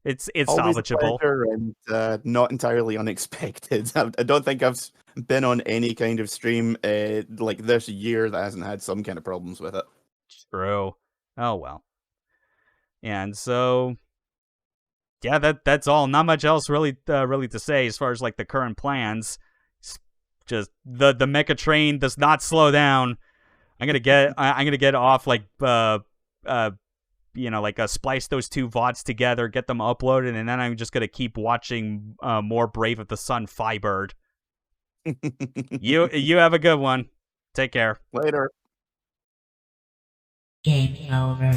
it's salvageable and not entirely unexpected. I don't think I've been on any kind of stream like this year that hasn't had some kind of problems with it. True. Oh well. And so, yeah, that's all. Not much else really to say as far as like the current plans. Just the mecha train does not slow down. I'm gonna get off like splice those two VODs together, get them uploaded, and then I'm just gonna keep watching more Brave of the Sun Firebird. You have a good one. Take care. Later. Game over.